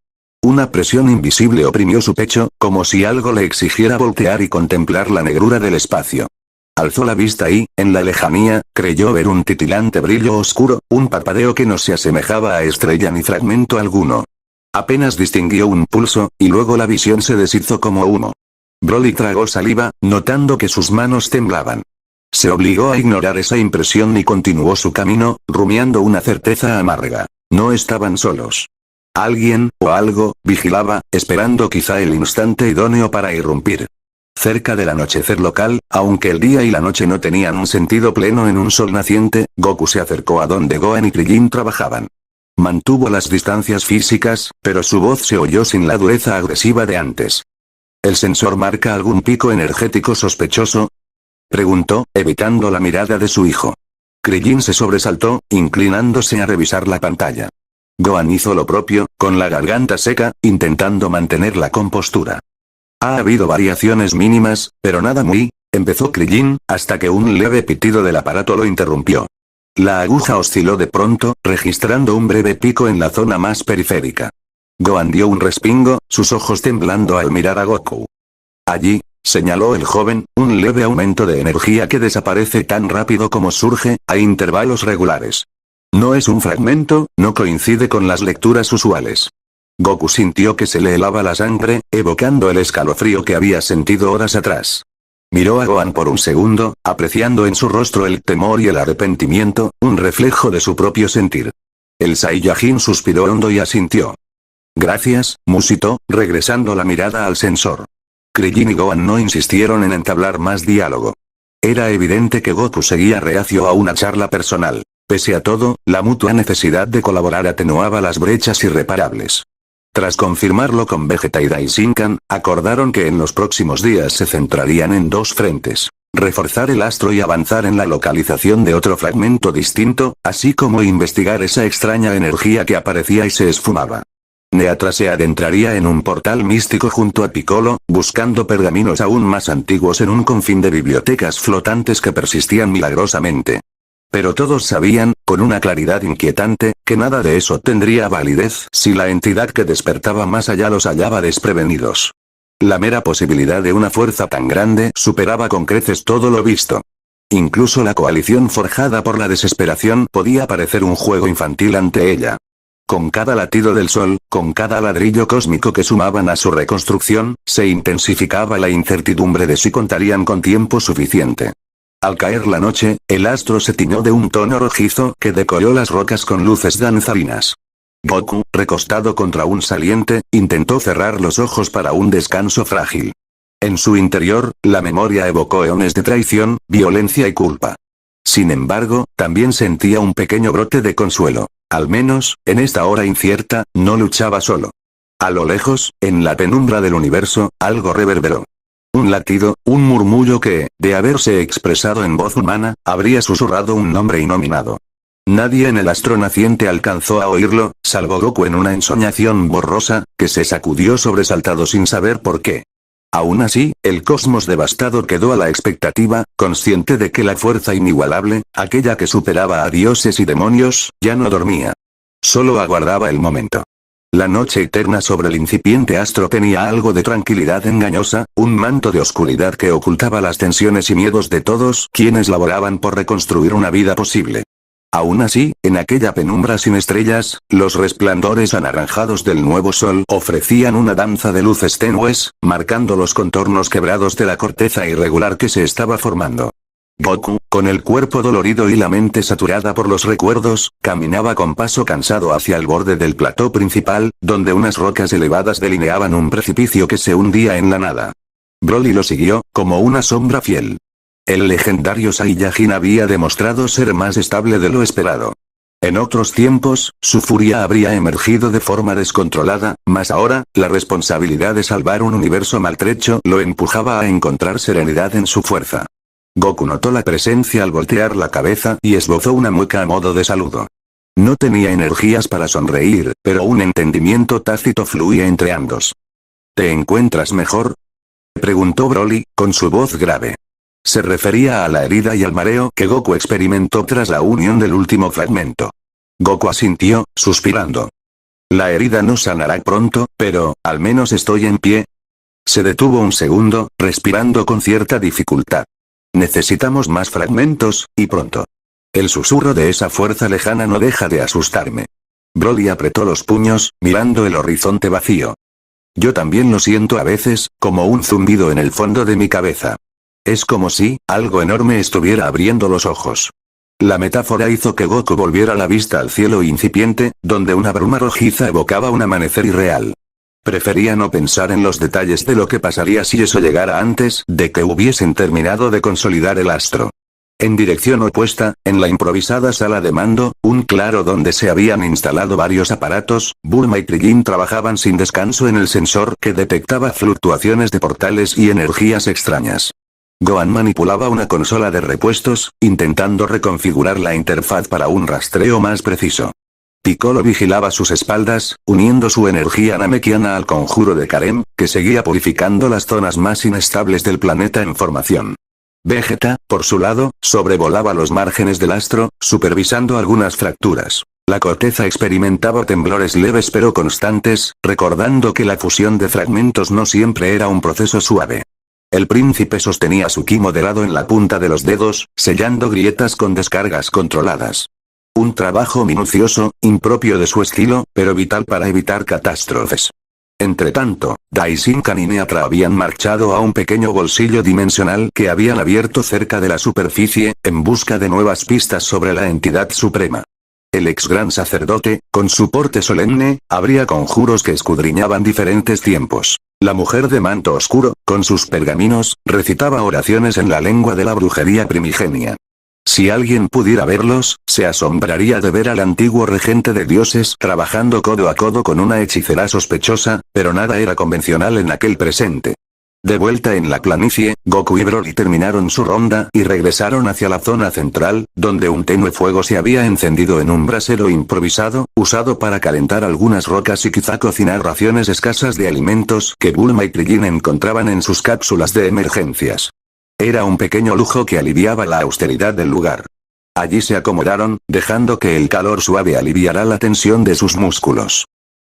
[SPEAKER 1] Una presión invisible oprimió su pecho, como si algo le exigiera voltear y contemplar la negrura del espacio. Alzó la vista y, en la lejanía, creyó ver un titilante brillo oscuro, un parpadeo que no se asemejaba a estrella ni fragmento alguno. Apenas distinguió un pulso, y luego la visión se deshizo como humo. Broly tragó saliva, notando que sus manos temblaban. Se obligó a ignorar esa impresión y continuó su camino, rumiando una certeza amarga. No estaban solos. Alguien, o algo, vigilaba, esperando quizá el instante idóneo para irrumpir. Cerca del anochecer local, aunque el día y la noche no tenían un sentido pleno en un sol naciente, Goku se acercó a donde Gohan y Krillin trabajaban. Mantuvo las distancias físicas, pero su voz se oyó sin la dureza agresiva de antes. ¿El sensor marca algún pico energético sospechoso?, preguntó, evitando la mirada de su hijo. Krillin se sobresaltó, inclinándose a revisar la pantalla. Gohan hizo lo propio, con la garganta seca, intentando mantener la compostura. Ha habido variaciones mínimas, pero nada muy, empezó Krillin, hasta que un leve pitido del aparato lo interrumpió. La aguja osciló de pronto, registrando un breve pico en la zona más periférica. Gohan dio un respingo, sus ojos temblando al mirar a Goku. Allí, señaló el joven, un leve aumento de energía que desaparece tan rápido como surge, a intervalos regulares. No es un fragmento, no coincide con las lecturas usuales. Goku sintió que se le helaba la sangre, evocando el escalofrío que había sentido horas atrás. Miró a Gohan por un segundo, apreciando en su rostro el temor y el arrepentimiento, un reflejo de su propio sentir. El Saiyajin suspiró hondo y asintió. Gracias, musitó, regresando la mirada al sensor. Krillin y Gohan no insistieron en entablar más diálogo. Era evidente que Goku seguía reacio a una charla personal. Pese a todo, la mutua necesidad de colaborar atenuaba las brechas irreparables. Tras confirmarlo con Vegeta y Daishinkan, acordaron que en los próximos días se centrarían en dos frentes. Reforzar el astro y avanzar en la localización de otro fragmento distinto, así como investigar esa extraña energía que aparecía y se esfumaba. Neatra se adentraría en un portal místico junto a Piccolo, buscando pergaminos aún más antiguos en un confín de bibliotecas flotantes que persistían milagrosamente. Pero todos sabían, con una claridad inquietante, que nada de eso tendría validez si la entidad que despertaba más allá los hallaba desprevenidos. La mera posibilidad de una fuerza tan grande superaba con creces todo lo visto. Incluso la coalición forjada por la desesperación podía parecer un juego infantil ante ella. Con cada latido del sol, con cada ladrillo cósmico que sumaban a su reconstrucción, se intensificaba la incertidumbre de si contarían con tiempo suficiente. Al caer la noche, el astro se tiñó de un tono rojizo que decoró las rocas con luces danzarinas. Goku, recostado contra un saliente, intentó cerrar los ojos para un descanso frágil. En su interior, la memoria evocó eones de traición, violencia y culpa. Sin embargo, también sentía un pequeño brote de consuelo. Al menos, en esta hora incierta, no luchaba solo. A lo lejos, en la penumbra del universo, algo reverberó. Un latido, un murmullo que, de haberse expresado en voz humana, habría susurrado un nombre innominado. Nadie en el astro naciente alcanzó a oírlo, salvo Goku en una ensoñación borrosa, que se sacudió sobresaltado sin saber por qué. Aún así, el cosmos devastado quedó a la expectativa, consciente de que la fuerza inigualable, aquella que superaba a dioses y demonios, ya no dormía. Solo aguardaba el momento. La noche eterna sobre el incipiente astro tenía algo de tranquilidad engañosa, un manto de oscuridad que ocultaba las tensiones y miedos de todos quienes laboraban por reconstruir una vida posible. Aún así, en aquella penumbra sin estrellas, los resplandores anaranjados del nuevo sol ofrecían una danza de luces tenues, marcando los contornos quebrados de la corteza irregular que se estaba formando. Goku, con el cuerpo dolorido y la mente saturada por los recuerdos, caminaba con paso cansado hacia el borde del plató principal, donde unas rocas elevadas delineaban un precipicio que se hundía en la nada. Broly lo siguió, como una sombra fiel. El legendario Saiyajin había demostrado ser más estable de lo esperado. En otros tiempos, su furia habría emergido de forma descontrolada, mas ahora, la responsabilidad de salvar un universo maltrecho lo empujaba a encontrar serenidad en su fuerza. Goku notó la presencia al voltear la cabeza y esbozó una mueca a modo de saludo. No tenía energías para sonreír, pero un entendimiento tácito fluía entre ambos. ¿Te encuentras mejor?, preguntó Broly, con su voz grave. Se refería a la herida y al mareo que Goku experimentó tras la unión del último fragmento. Goku asintió, suspirando. La herida no sanará pronto, pero, al menos estoy en pie. Se detuvo un segundo, respirando con cierta dificultad. Necesitamos más fragmentos, y pronto. El susurro de esa fuerza lejana no deja de asustarme. Broly apretó los puños, mirando el horizonte vacío. Yo también lo siento a veces, como un zumbido en el fondo de mi cabeza. Es como si, algo enorme estuviera abriendo los ojos. La metáfora hizo que Goku volviera la vista al cielo incipiente, donde una bruma rojiza evocaba un amanecer irreal. Prefería no pensar en los detalles de lo que pasaría si eso llegara antes de que hubiesen terminado de consolidar el astro. En dirección opuesta, en la improvisada sala de mando, un claro donde se habían instalado varios aparatos, Bulma y Krillin trabajaban sin descanso en el sensor que detectaba fluctuaciones de portales y energías extrañas. Gohan manipulaba una consola de repuestos, intentando reconfigurar la interfaz para un rastreo más preciso. Piccolo vigilaba sus espaldas, uniendo su energía namekiana al conjuro de Karem, que seguía purificando las zonas más inestables del planeta en formación. Vegeta, por su lado, sobrevolaba los márgenes del astro, supervisando algunas fracturas. La corteza experimentaba temblores leves pero constantes, recordando que la fusión de fragmentos no siempre era un proceso suave. El príncipe sostenía su ki moderado en la punta de los dedos, sellando grietas con descargas controladas. Un trabajo minucioso, impropio de su estilo, pero vital para evitar catástrofes. Entretanto, Daishinkan y Neatra habían marchado a un pequeño bolsillo dimensional que habían abierto cerca de la superficie, en busca de nuevas pistas sobre la entidad suprema. El ex gran sacerdote, con su porte solemne, abría conjuros que escudriñaban diferentes tiempos. La mujer de manto oscuro, con sus pergaminos, recitaba oraciones en la lengua de la brujería primigenia. Si alguien pudiera verlos, se asombraría de ver al antiguo regente de dioses trabajando codo a codo con una hechicera sospechosa, pero nada era convencional en aquel presente. De vuelta en la planicie, Goku y Broly terminaron su ronda y regresaron hacia la zona central, donde un tenue fuego se había encendido en un brasero improvisado, usado para calentar algunas rocas y quizá cocinar raciones escasas de alimentos que Bulma y Krillin encontraban en sus cápsulas de emergencias. Era un pequeño lujo que aliviaba la austeridad del lugar. Allí se acomodaron, dejando que el calor suave aliviara la tensión de sus músculos.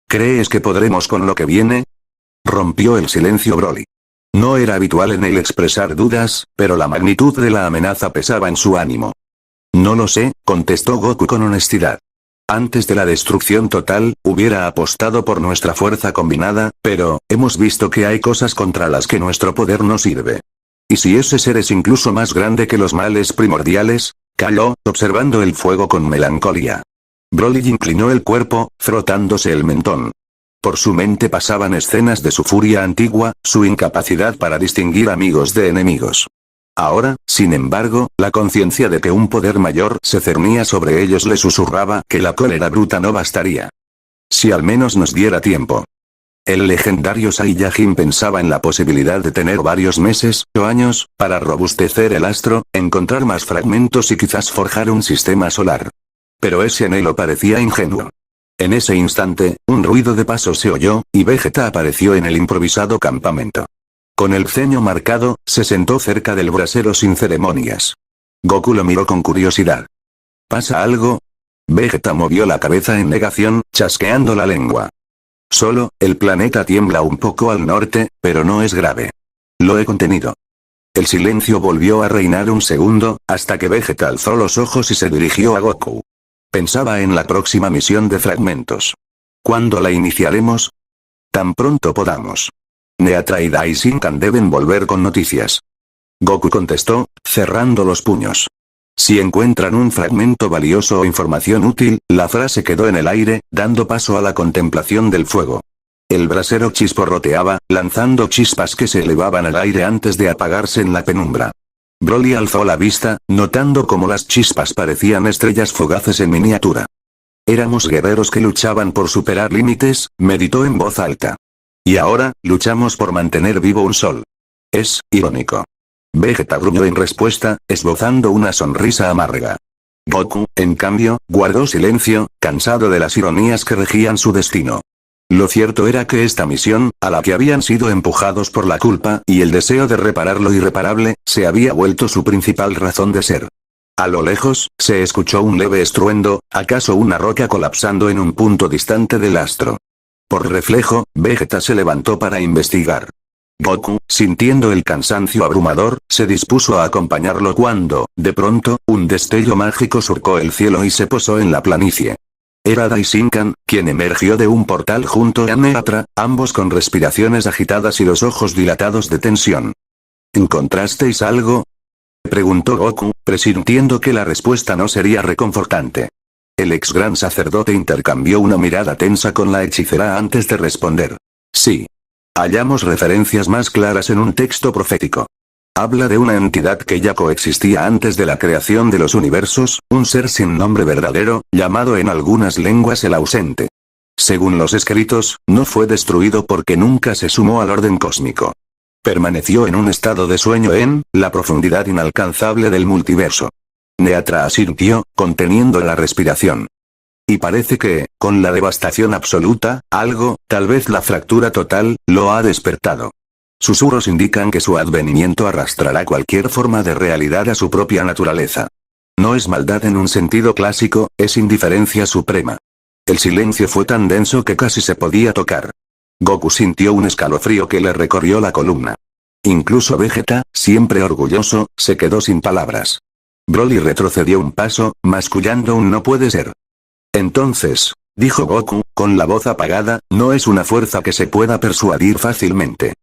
[SPEAKER 1] ¿Crees que podremos con lo que viene?, rompió el silencio Broly. No era habitual en él expresar dudas, pero la magnitud de la amenaza pesaba en su ánimo. No lo sé, contestó Goku con honestidad. Antes de la destrucción total, hubiera apostado por nuestra fuerza combinada, pero, hemos visto que hay cosas contra las que nuestro poder no sirve. ¿Y si ese ser es incluso más grande que los males primordiales? Calló, observando el fuego con melancolía. Broly inclinó el cuerpo, frotándose el mentón. Por su mente pasaban escenas de su furia antigua, su incapacidad para distinguir amigos de enemigos. Ahora, sin embargo, la conciencia de que un poder mayor se cernía sobre ellos le susurraba que la cólera bruta no bastaría. Si al menos nos diera tiempo. El legendario Saiyajin pensaba en la posibilidad de tener varios meses, o años, para robustecer el astro, encontrar más fragmentos y quizás forjar un sistema solar. Pero ese anhelo parecía ingenuo. En ese instante, un ruido de pasos se oyó, y Vegeta apareció en el improvisado campamento. Con el ceño marcado, se sentó cerca del brasero sin ceremonias. Goku lo miró con curiosidad. ¿Pasa algo? Vegeta movió la cabeza en negación, chasqueando la lengua. Solo, el planeta tiembla un poco al norte, pero no es grave. Lo he contenido. El silencio volvió a reinar un segundo, hasta que Vegeta alzó los ojos y se dirigió a Goku. Pensaba en la próxima misión de fragmentos. ¿Cuándo la iniciaremos? Tan pronto podamos. Neatra y Daishinkan deben volver con noticias. Goku contestó, cerrando los puños. Si encuentran un fragmento valioso o información útil, la frase quedó en el aire, dando paso a la contemplación del fuego. El brasero chisporroteaba, lanzando chispas que se elevaban al aire antes de apagarse en la penumbra. Broly alzó la vista, notando cómo las chispas parecían estrellas fugaces en miniatura. Éramos guerreros que luchaban por superar límites, meditó en voz alta. Y ahora, luchamos por mantener vivo un sol. Es irónico. Vegeta gruñó en respuesta, esbozando una sonrisa amarga. Goku, en cambio, guardó silencio, cansado de las ironías que regían su destino. Lo cierto era que esta misión, a la que habían sido empujados por la culpa y el deseo de reparar lo irreparable, se había vuelto su principal razón de ser. A lo lejos, se escuchó un leve estruendo, acaso una roca colapsando en un punto distante del astro. Por reflejo, Vegeta se levantó para investigar. Goku, sintiendo el cansancio abrumador, se dispuso a acompañarlo cuando, de pronto, un destello mágico surcó el cielo y se posó en la planicie. Era Daishinkan, quien emergió de un portal junto a Neatra, ambos con respiraciones agitadas y los ojos dilatados de tensión. ¿Encontrasteis algo?, preguntó Goku, presintiendo que la respuesta no sería reconfortante. El ex gran sacerdote intercambió una mirada tensa con la hechicera antes de responder. Sí. Hallamos referencias más claras en un texto profético. Habla de una entidad que ya coexistía antes de la creación de los universos, un ser sin nombre verdadero, llamado en algunas lenguas el ausente. Según los escritos, no fue destruido porque nunca se sumó al orden cósmico. Permaneció en un estado de sueño en la profundidad inalcanzable del multiverso. Neatra asintió, conteniendo la respiración. Y parece que, con la devastación absoluta, algo, tal vez la fractura total, lo ha despertado. Susurros indican que su advenimiento arrastrará cualquier forma de realidad a su propia naturaleza. No es maldad en un sentido clásico, es indiferencia suprema. El silencio fue tan denso que casi se podía tocar. Goku sintió un escalofrío que le recorrió la columna. Incluso Vegeta, siempre orgulloso, se quedó sin palabras. Broly retrocedió un paso, mascullando un no puede ser. Entonces, dijo Goku, con la voz apagada, no es una fuerza que se pueda persuadir fácilmente.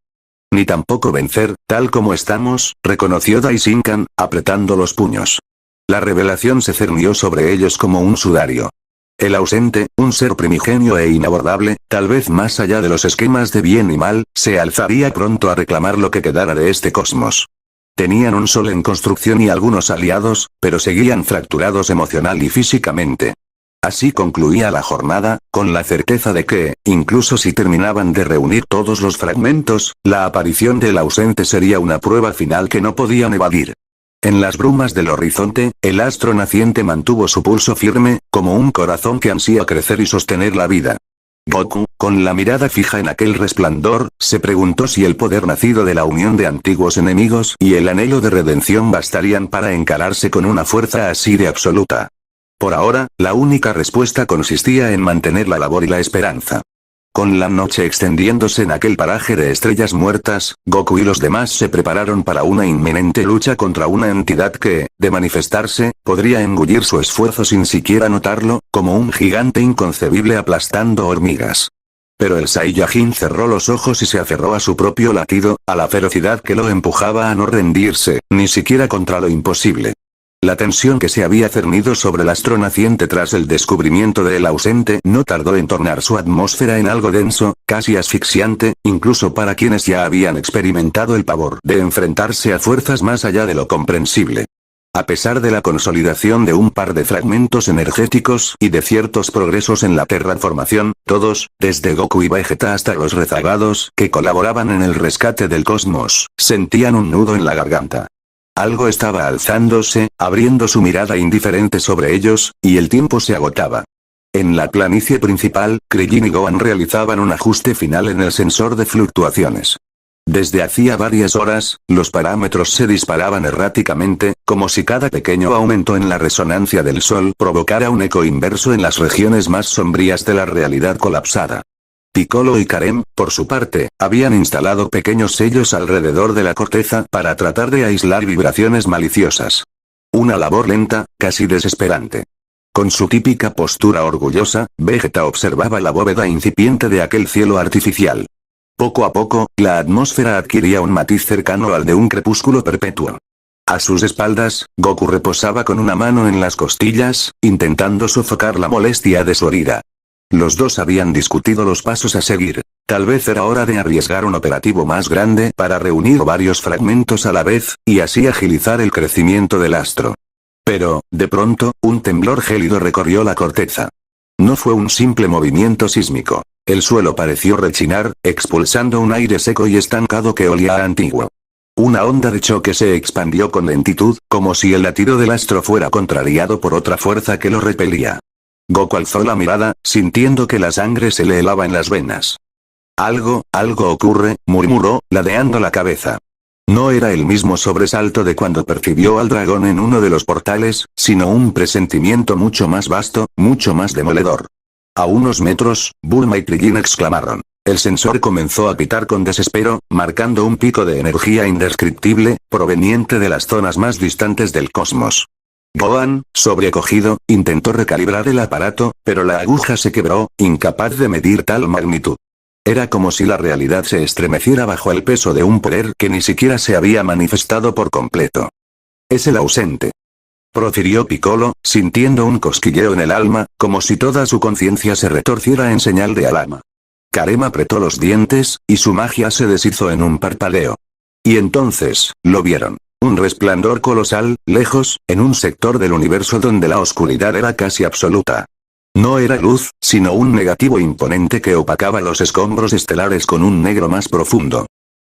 [SPEAKER 1] Ni tampoco vencer, tal como estamos, reconoció Daishinkan, apretando los puños. La revelación se cernió sobre ellos como un sudario. El ausente, un ser primigenio e inabordable, tal vez más allá de los esquemas de bien y mal, se alzaría pronto a reclamar lo que quedara de este cosmos. Tenían un sol en construcción y algunos aliados, pero seguían fracturados emocional y físicamente. Así concluía la jornada, con la certeza de que, incluso si terminaban de reunir todos los fragmentos, la aparición del ausente sería una prueba final que no podían evadir. En las brumas del horizonte, el astro naciente mantuvo su pulso firme, como un corazón que ansía crecer y sostener la vida. Goku, con la mirada fija en aquel resplandor, se preguntó si el poder nacido de la unión de antiguos enemigos y el anhelo de redención bastarían para encararse con una fuerza así de absoluta. Por ahora, la única respuesta consistía en mantener la labor y la esperanza. Con la noche extendiéndose en aquel paraje de estrellas muertas, Goku y los demás se prepararon para una inminente lucha contra una entidad que, de manifestarse, podría engullir su esfuerzo sin siquiera notarlo, como un gigante inconcebible aplastando hormigas. Pero el Saiyajin cerró los ojos y se aferró a su propio latido, a la ferocidad que lo empujaba a no rendirse, ni siquiera contra lo imposible. La tensión que se había cernido sobre el astro naciente tras el descubrimiento del ausente no tardó en tornar su atmósfera en algo denso, casi asfixiante, incluso para quienes ya habían experimentado el pavor de enfrentarse a fuerzas más allá de lo comprensible. A pesar de la consolidación de un par de fragmentos energéticos y de ciertos progresos en la terraformación, todos, desde Goku y Vegeta hasta los rezagados que colaboraban en el rescate del cosmos, sentían un nudo en la garganta. Algo estaba alzándose, abriendo su mirada indiferente sobre ellos, y el tiempo se agotaba. En la planicie principal, Krillin y Gohan realizaban un ajuste final en el sensor de fluctuaciones. Desde hacía varias horas, los parámetros se disparaban erráticamente, como si cada pequeño aumento en la resonancia del Sol provocara un eco inverso en las regiones más sombrías de la realidad colapsada. Piccolo y Karem, por su parte, habían instalado pequeños sellos alrededor de la corteza para tratar de aislar vibraciones maliciosas. Una labor lenta, casi desesperante. Con su típica postura orgullosa, Vegeta observaba la bóveda incipiente de aquel cielo artificial. Poco a poco, la atmósfera adquiría un matiz cercano al de un crepúsculo perpetuo. A sus espaldas, Goku reposaba con una mano en las costillas, intentando sofocar la molestia de su herida. Los dos habían discutido los pasos a seguir. Tal vez era hora de arriesgar un operativo más grande para reunir varios fragmentos a la vez, y así agilizar el crecimiento del astro. Pero, de pronto, un temblor gélido recorrió la corteza. No fue un simple movimiento sísmico. El suelo pareció rechinar, expulsando un aire seco y estancado que olía a antiguo. Una onda de choque se expandió con lentitud, como si el latido del astro fuera contrariado por otra fuerza que lo repelía. Goku alzó la mirada, sintiendo que la sangre se le helaba en las venas. Algo ocurre, murmuró, ladeando la cabeza. No era el mismo sobresalto de cuando percibió al dragón en uno de los portales, sino un presentimiento mucho más vasto, mucho más demoledor. A unos metros, Bulma y Krillin exclamaron. El sensor comenzó a pitar con desespero, marcando un pico de energía indescriptible, proveniente de las zonas más distantes del cosmos. Gohan, sobrecogido, intentó recalibrar el aparato, pero la aguja se quebró, incapaz de medir tal magnitud. Era como si la realidad se estremeciera bajo el peso de un poder que ni siquiera se había manifestado por completo. Es el ausente. Profirió Piccolo, sintiendo un cosquilleo en el alma, como si toda su conciencia se retorciera en señal de alarma. Karem apretó los dientes, y su magia se deshizo en un parpadeo. Y entonces, lo vieron. Un resplandor colosal, lejos, en un sector del universo donde la oscuridad era casi absoluta. No era luz, sino un negativo imponente que opacaba los escombros estelares con un negro más profundo.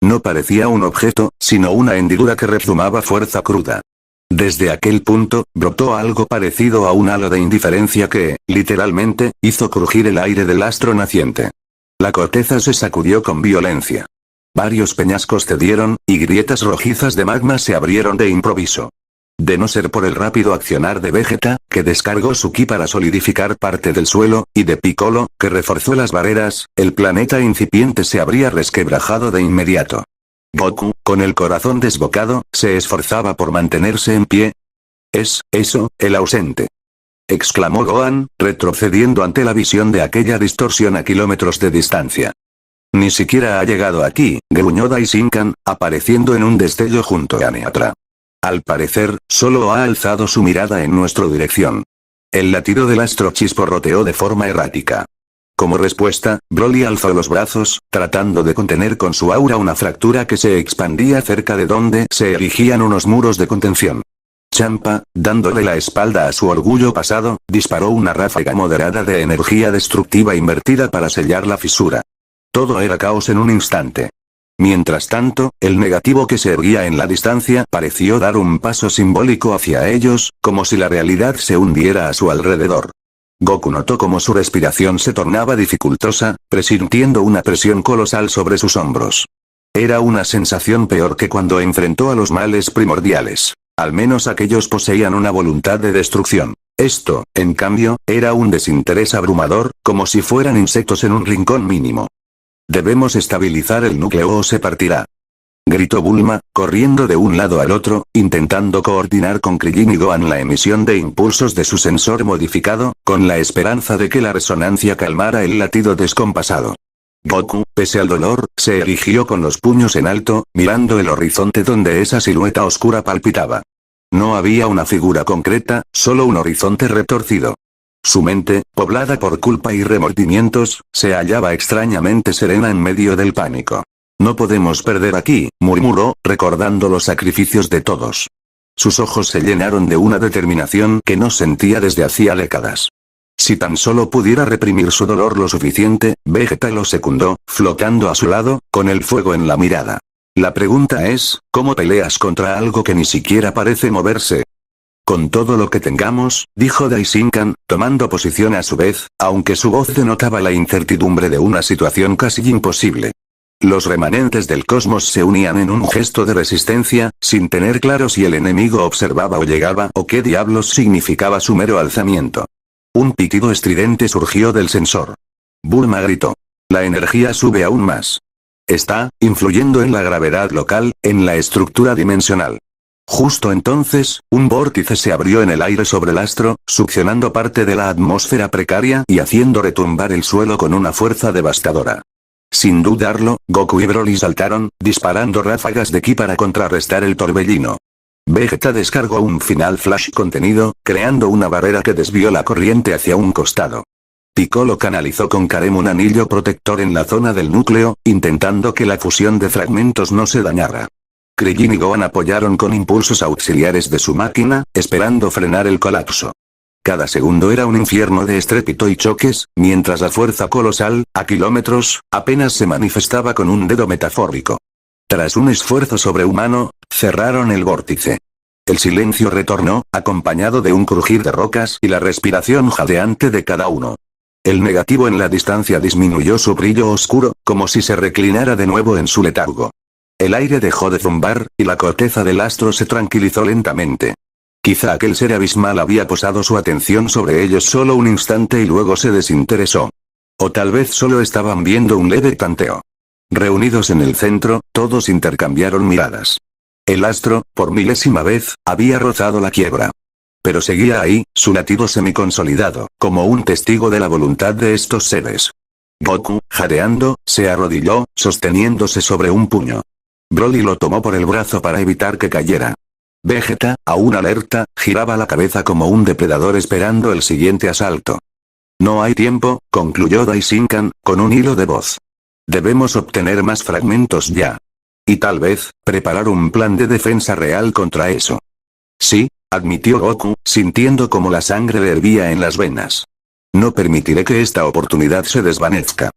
[SPEAKER 1] No parecía un objeto, sino una hendidura que rezumaba fuerza cruda. Desde aquel punto, brotó algo parecido a un halo de indiferencia que, literalmente, hizo crujir el aire del astro naciente. La corteza se sacudió con violencia. Varios peñascos cedieron, y grietas rojizas de magma se abrieron de improviso. De no ser por el rápido accionar de Vegeta, que descargó su ki para solidificar parte del suelo, y de Piccolo, que reforzó las barreras, el planeta incipiente se habría resquebrajado de inmediato. Goku, con el corazón desbocado, se esforzaba por mantenerse en pie. «Es, eso, el ausente», exclamó Gohan, retrocediendo ante la visión de aquella distorsión a kilómetros de distancia. Ni siquiera ha llegado aquí, gruñó Daishinkan, apareciendo en un destello junto a Neatra. Al parecer, solo ha alzado su mirada en nuestra dirección. El latido del astro chisporroteó de forma errática. Como respuesta, Broly alzó los brazos, tratando de contener con su aura una fractura que se expandía cerca de donde se erigían unos muros de contención. Champa, dándole la espalda a su orgullo pasado, disparó una ráfaga moderada de energía destructiva invertida para sellar la fisura. Todo era caos en un instante. Mientras tanto, el negativo que se erguía en la distancia pareció dar un paso simbólico hacia ellos, como si la realidad se hundiera a su alrededor. Goku notó como su respiración se tornaba dificultosa, presintiendo una presión colosal sobre sus hombros. Era una sensación peor que cuando enfrentó a los males primordiales. Al menos aquellos poseían una voluntad de destrucción. Esto, en cambio, era un desinterés abrumador, como si fueran insectos en un rincón mínimo. Debemos estabilizar el núcleo o se partirá. Gritó Bulma, corriendo de un lado al otro, intentando coordinar con Krillin y Gohan la emisión de impulsos de su sensor modificado, con la esperanza de que la resonancia calmara el latido descompasado. Goku, pese al dolor, se erigió con los puños en alto, mirando el horizonte donde esa silueta oscura palpitaba. No había una figura concreta, solo un horizonte retorcido. Su mente, poblada por culpa y remordimientos, se hallaba extrañamente serena en medio del pánico. No podemos perder aquí, murmuró, recordando los sacrificios de todos. Sus ojos se llenaron de una determinación que no sentía desde hacía décadas. Si tan solo pudiera reprimir su dolor lo suficiente, Vegeta lo secundó, flotando a su lado, con el fuego en la mirada. La pregunta es, ¿cómo peleas contra algo que ni siquiera parece moverse? Con todo lo que tengamos, dijo Daishinkan, tomando posición a su vez, aunque su voz denotaba la incertidumbre de una situación casi imposible. Los remanentes del cosmos se unían en un gesto de resistencia, sin tener claro si el enemigo observaba o llegaba o qué diablos significaba su mero alzamiento. Un pitido estridente surgió del sensor. Bulma gritó. La energía sube aún más. Está influyendo en la gravedad local, en la estructura dimensional. Justo entonces, un vórtice se abrió en el aire sobre el astro, succionando parte de la atmósfera precaria y haciendo retumbar el suelo con una fuerza devastadora. Sin dudarlo, Goku y Broly saltaron, disparando ráfagas de ki para contrarrestar el torbellino. Vegeta descargó un final flash contenido, creando una barrera que desvió la corriente hacia un costado. Piccolo canalizó con Karem un anillo protector en la zona del núcleo, intentando que la fusión de fragmentos no se dañara. Krillin y Gohan apoyaron con impulsos auxiliares de su máquina, esperando frenar el colapso. Cada segundo era un infierno de estrépito y choques, mientras la fuerza colosal, a kilómetros, apenas se manifestaba con un dedo metafórico. Tras un esfuerzo sobrehumano, cerraron el vórtice. El silencio retornó, acompañado de un crujir de rocas y la respiración jadeante de cada uno. El negativo en la distancia disminuyó su brillo oscuro, como si se reclinara de nuevo en su letargo. El aire dejó de zumbar, y la corteza del astro se tranquilizó lentamente. Quizá aquel ser abismal había posado su atención sobre ellos solo un instante y luego se desinteresó. O tal vez solo estaban viendo un leve tanteo. Reunidos en el centro, todos intercambiaron miradas. El astro, por milésima vez, había rozado la quiebra. Pero seguía ahí, su latido semiconsolidado, como un testigo de la voluntad de estos seres. Goku, jadeando, se arrodilló, sosteniéndose sobre un puño. Broly lo tomó por el brazo para evitar que cayera. Vegeta, aún alerta, giraba la cabeza como un depredador esperando el siguiente asalto. No hay tiempo, concluyó Daishinkan, con un hilo de voz. Debemos obtener más fragmentos ya. Y tal vez, preparar un plan de defensa real contra eso. Sí, admitió Goku, sintiendo como la sangre le hervía en las venas. No permitiré que esta oportunidad se desvanezca.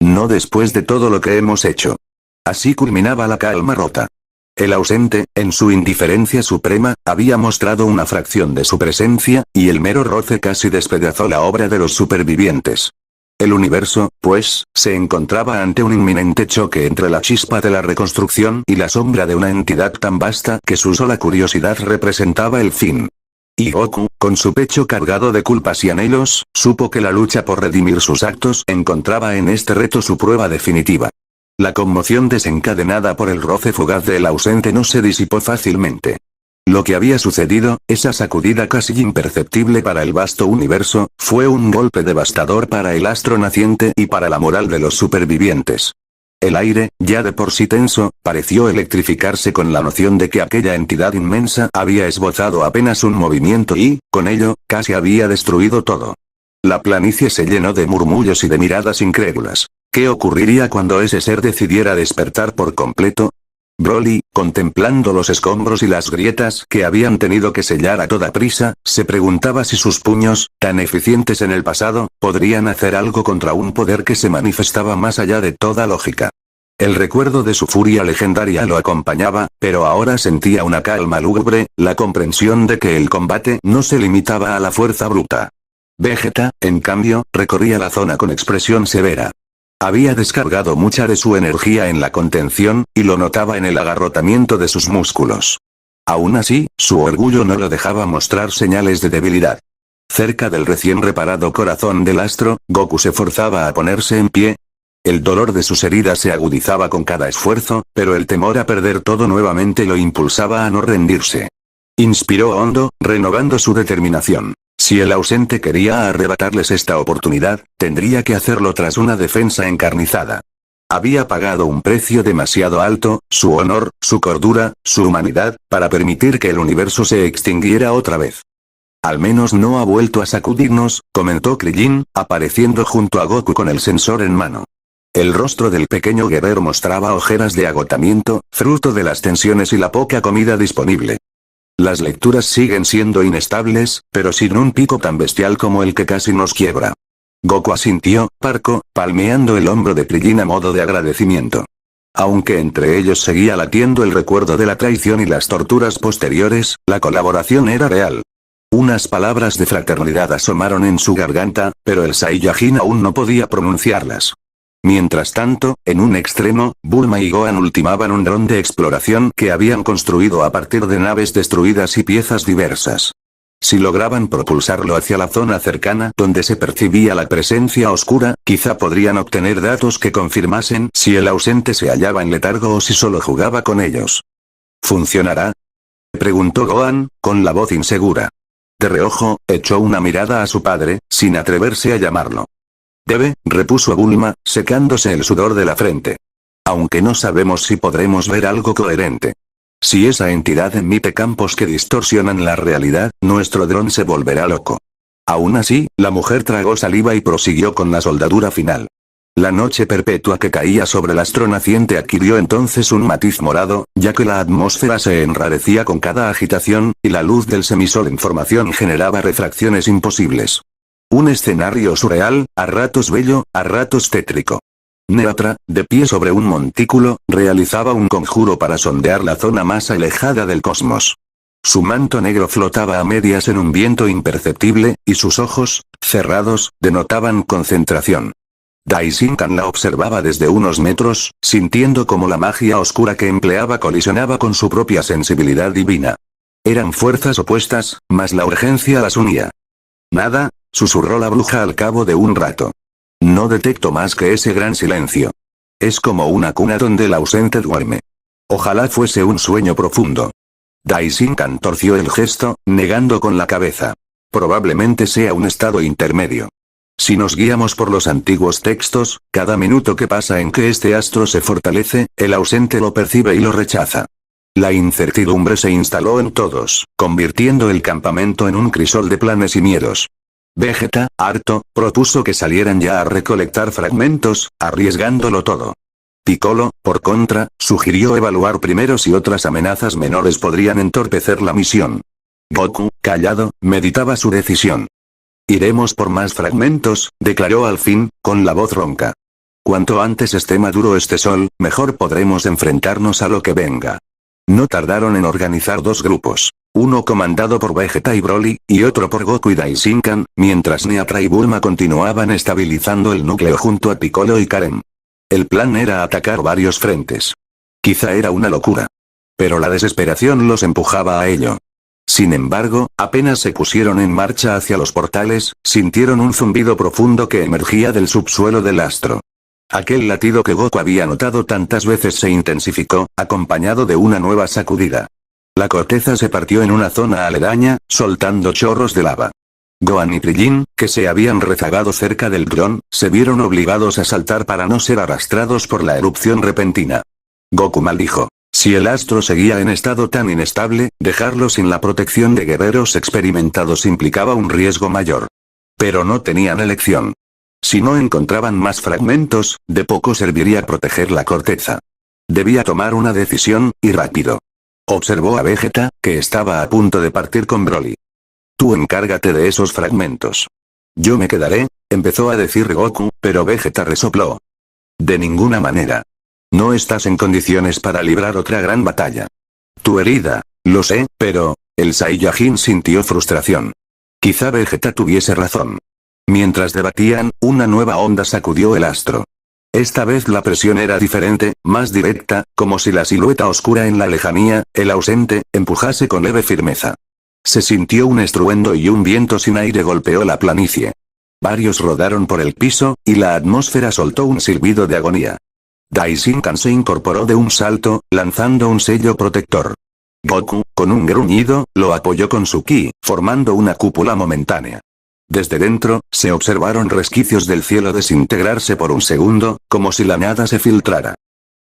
[SPEAKER 1] No después de todo lo que hemos hecho. Así culminaba la calma rota. El ausente, en su indiferencia suprema, había mostrado una fracción de su presencia, y el mero roce casi despedazó la obra de los supervivientes. El universo, pues, se encontraba ante un inminente choque entre la chispa de la reconstrucción y la sombra de una entidad tan vasta que su sola curiosidad representaba el fin. Y Goku, con su pecho cargado de culpas y anhelos, supo que la lucha por redimir sus actos encontraba en este reto su prueba definitiva. La conmoción desencadenada por el roce fugaz del ausente no se disipó fácilmente. Lo que había sucedido, esa sacudida casi imperceptible para el vasto universo, fue un golpe devastador para el astro naciente y para la moral de los supervivientes. El aire, ya de por sí tenso, pareció electrificarse con la noción de que aquella entidad inmensa había esbozado apenas un movimiento y, con ello, casi había destruido todo. La planicie se llenó de murmullos y de miradas incrédulas. ¿Qué ocurriría cuando ese ser decidiera despertar por completo? Broly, contemplando los escombros y las grietas que habían tenido que sellar a toda prisa, se preguntaba si sus puños, tan eficientes en el pasado, podrían hacer algo contra un poder que se manifestaba más allá de toda lógica. El recuerdo de su furia legendaria lo acompañaba, pero ahora sentía una calma lúgubre, la comprensión de que el combate no se limitaba a la fuerza bruta. Vegeta, en cambio, recorría la zona con expresión severa. Había descargado mucha de su energía en la contención, y lo notaba en el agarrotamiento de sus músculos. Aún así, su orgullo no lo dejaba mostrar señales de debilidad. Cerca del recién reparado corazón del astro, Goku se forzaba a ponerse en pie. El dolor de sus heridas se agudizaba con cada esfuerzo, pero el temor a perder todo nuevamente lo impulsaba a no rendirse. Inspiró hondo, renovando su determinación. Si el ausente quería arrebatarles esta oportunidad, tendría que hacerlo tras una defensa encarnizada. Había pagado un precio demasiado alto, su honor, su cordura, su humanidad, para permitir que el universo se extinguiera otra vez. Al menos no ha vuelto a sacudirnos, comentó Krillin, apareciendo junto a Goku con el sensor en mano. El rostro del pequeño guerrero mostraba ojeras de agotamiento, fruto de las tensiones y la poca comida disponible. Las lecturas siguen siendo inestables, pero sin un pico tan bestial como el que casi nos quiebra. Goku asintió, parco, palmeando el hombro de Krillin a modo de agradecimiento. Aunque entre ellos seguía latiendo el recuerdo de la traición y las torturas posteriores, la colaboración era real. Unas palabras de fraternidad asomaron en su garganta, pero el Saiyajin aún no podía pronunciarlas. Mientras tanto, en un extremo, Bulma y Gohan ultimaban un dron de exploración que habían construido a partir de naves destruidas y piezas diversas. Si lograban propulsarlo hacia la zona cercana donde se percibía la presencia oscura, quizá podrían obtener datos que confirmasen si el ausente se hallaba en letargo o si solo jugaba con ellos. ¿Funcionará?, preguntó Gohan, con la voz insegura. De reojo, echó una mirada a su padre, sin atreverse a llamarlo. Debe, repuso Bulma, secándose el sudor de la frente. Aunque no sabemos si podremos ver algo coherente. Si esa entidad emite campos que distorsionan la realidad, nuestro dron se volverá loco. Aún así, la mujer tragó saliva y prosiguió con la soldadura final. La noche perpetua que caía sobre el astro naciente adquirió entonces un matiz morado, ya que la atmósfera se enrarecía con cada agitación, y la luz del semisol en formación generaba refracciones imposibles. Un escenario surreal, a ratos bello, a ratos tétrico. Neotra, de pie sobre un montículo, realizaba un conjuro para sondear la zona más alejada del cosmos. Su manto negro flotaba a medias en un viento imperceptible, y sus ojos, cerrados, denotaban concentración. Daishinkan la observaba desde unos metros, sintiendo cómo la magia oscura que empleaba colisionaba con su propia sensibilidad divina. Eran fuerzas opuestas, mas la urgencia las unía. Nada, susurró la bruja al cabo de un rato. No detecto más que ese gran silencio. Es como una cuna donde el ausente duerme. Ojalá fuese un sueño profundo. Daishinkan torció el gesto, negando con la cabeza. Probablemente sea un estado intermedio. Si nos guiamos por los antiguos textos, cada minuto que pasa en que este astro se fortalece, el ausente lo percibe y lo rechaza. La incertidumbre se instaló en todos, convirtiendo el campamento en un crisol de planes y miedos. Vegeta, harto, propuso que salieran ya a recolectar fragmentos, arriesgándolo todo. Piccolo, por contra, sugirió evaluar primero si otras amenazas menores podrían entorpecer la misión. Goku, callado, meditaba su decisión. Iremos por más fragmentos, declaró al fin, con la voz ronca. Cuanto antes esté maduro este sol, mejor podremos enfrentarnos a lo que venga. No tardaron en organizar dos grupos. Uno comandado por Vegeta y Broly, y otro por Goku y Daishinkan, mientras Neatra y Bulma continuaban estabilizando el núcleo junto a Piccolo y Karen. El plan era atacar varios frentes. Quizá era una locura. Pero la desesperación los empujaba a ello. Sin embargo, apenas se pusieron en marcha hacia los portales, sintieron un zumbido profundo que emergía del subsuelo del astro. Aquel latido que Goku había notado tantas veces se intensificó, acompañado de una nueva sacudida. La corteza se partió en una zona aledaña, soltando chorros de lava. Gohan y Krillin, que se habían rezagado cerca del dron, se vieron obligados a saltar para no ser arrastrados por la erupción repentina. Goku maldijo. Si el astro seguía en estado tan inestable, dejarlo sin la protección de guerreros experimentados implicaba un riesgo mayor. Pero no tenían elección. Si no encontraban más fragmentos, de poco serviría proteger la corteza. Debía tomar una decisión, y rápido. Observó a Vegeta, que estaba a punto de partir con Broly. Tú encárgate de esos fragmentos. Yo me quedaré, empezó a decir Goku, pero Vegeta resopló. De ninguna manera. No estás en condiciones para librar otra gran batalla. Tu herida, lo sé, pero... El Saiyajin sintió frustración. Quizá Vegeta tuviese razón. Mientras debatían, una nueva onda sacudió el astro. Esta vez la presión era diferente, más directa, como si la silueta oscura en la lejanía, el ausente, empujase con leve firmeza. Se sintió un estruendo y un viento sin aire golpeó la planicie. Varios rodaron por el piso, y la atmósfera soltó un silbido de agonía. Daishinkan se incorporó de un salto, lanzando un sello protector. Goku, con un gruñido, lo apoyó con su ki, formando una cúpula momentánea. Desde dentro, se observaron resquicios del cielo desintegrarse por un segundo, como si la nada se filtrara.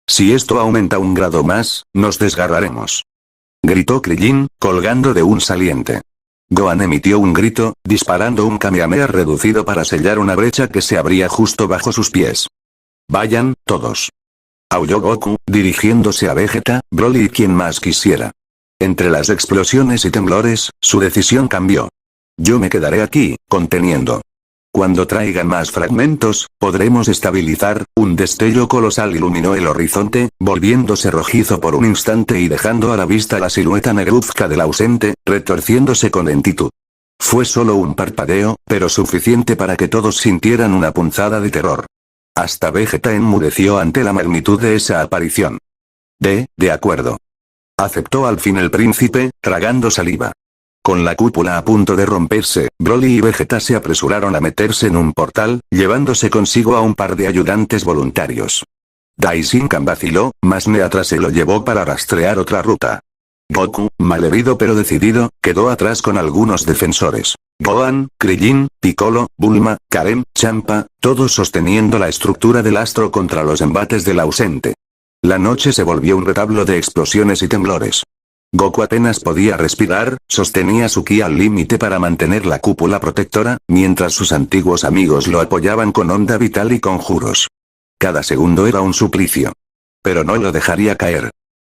[SPEAKER 1] Si esto aumenta un grado más, nos desgarraremos. Gritó Krillin, colgando de un saliente. Gohan emitió un grito, disparando un Kamehameha reducido para sellar una brecha que se abría justo bajo sus pies. Vayan, todos. Aulló Goku, dirigiéndose a Vegeta, Broly y quien más quisiera. Entre las explosiones y temblores, su decisión cambió. Yo me quedaré aquí, conteniendo. Cuando traigan más fragmentos, podremos estabilizar. Un destello colosal iluminó el horizonte, volviéndose rojizo por un instante y dejando a la vista la silueta negruzca del ausente, retorciéndose con lentitud. Fue solo un parpadeo, pero suficiente para que todos sintieran una punzada de terror. Hasta Vegeta enmudeció ante la magnitud de esa aparición. De acuerdo. Aceptó al fin el príncipe, tragando saliva. Con la cúpula a punto de romperse, Broly y Vegeta se apresuraron a meterse en un portal, llevándose consigo a un par de ayudantes voluntarios. Daishinkan vaciló, mas Neatra se lo llevó para rastrear otra ruta. Goku, malherido pero decidido, quedó atrás con algunos defensores. Gohan, Krillin, Piccolo, Bulma, Karen, Champa, todos sosteniendo la estructura del astro contra los embates del ausente. La noche se volvió un retablo de explosiones y temblores. Goku apenas podía respirar, sostenía su ki al límite para mantener la cúpula protectora, mientras sus antiguos amigos lo apoyaban con onda vital y conjuros. Cada segundo era un suplicio. Pero no lo dejaría caer.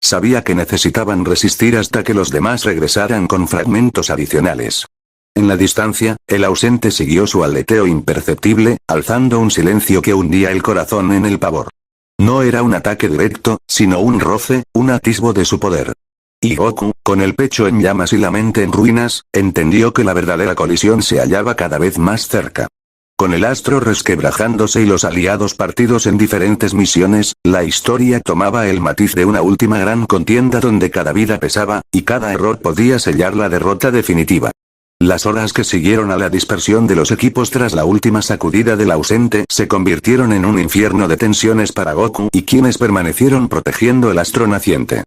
[SPEAKER 1] Sabía que necesitaban resistir hasta que los demás regresaran con fragmentos adicionales. En la distancia, el ausente siguió su aleteo imperceptible, alzando un silencio que hundía el corazón en el pavor. No era un ataque directo, sino un roce, un atisbo de su poder. Y Goku, con el pecho en llamas y la mente en ruinas, entendió que la verdadera colisión se hallaba cada vez más cerca. Con el astro resquebrajándose y los aliados partidos en diferentes misiones, la historia tomaba el matiz de una última gran contienda donde cada vida pesaba, y cada error podía sellar la derrota definitiva. Las horas que siguieron a la dispersión de los equipos tras la última sacudida del ausente se convirtieron en un infierno de tensiones para Goku y quienes permanecieron protegiendo el astro naciente.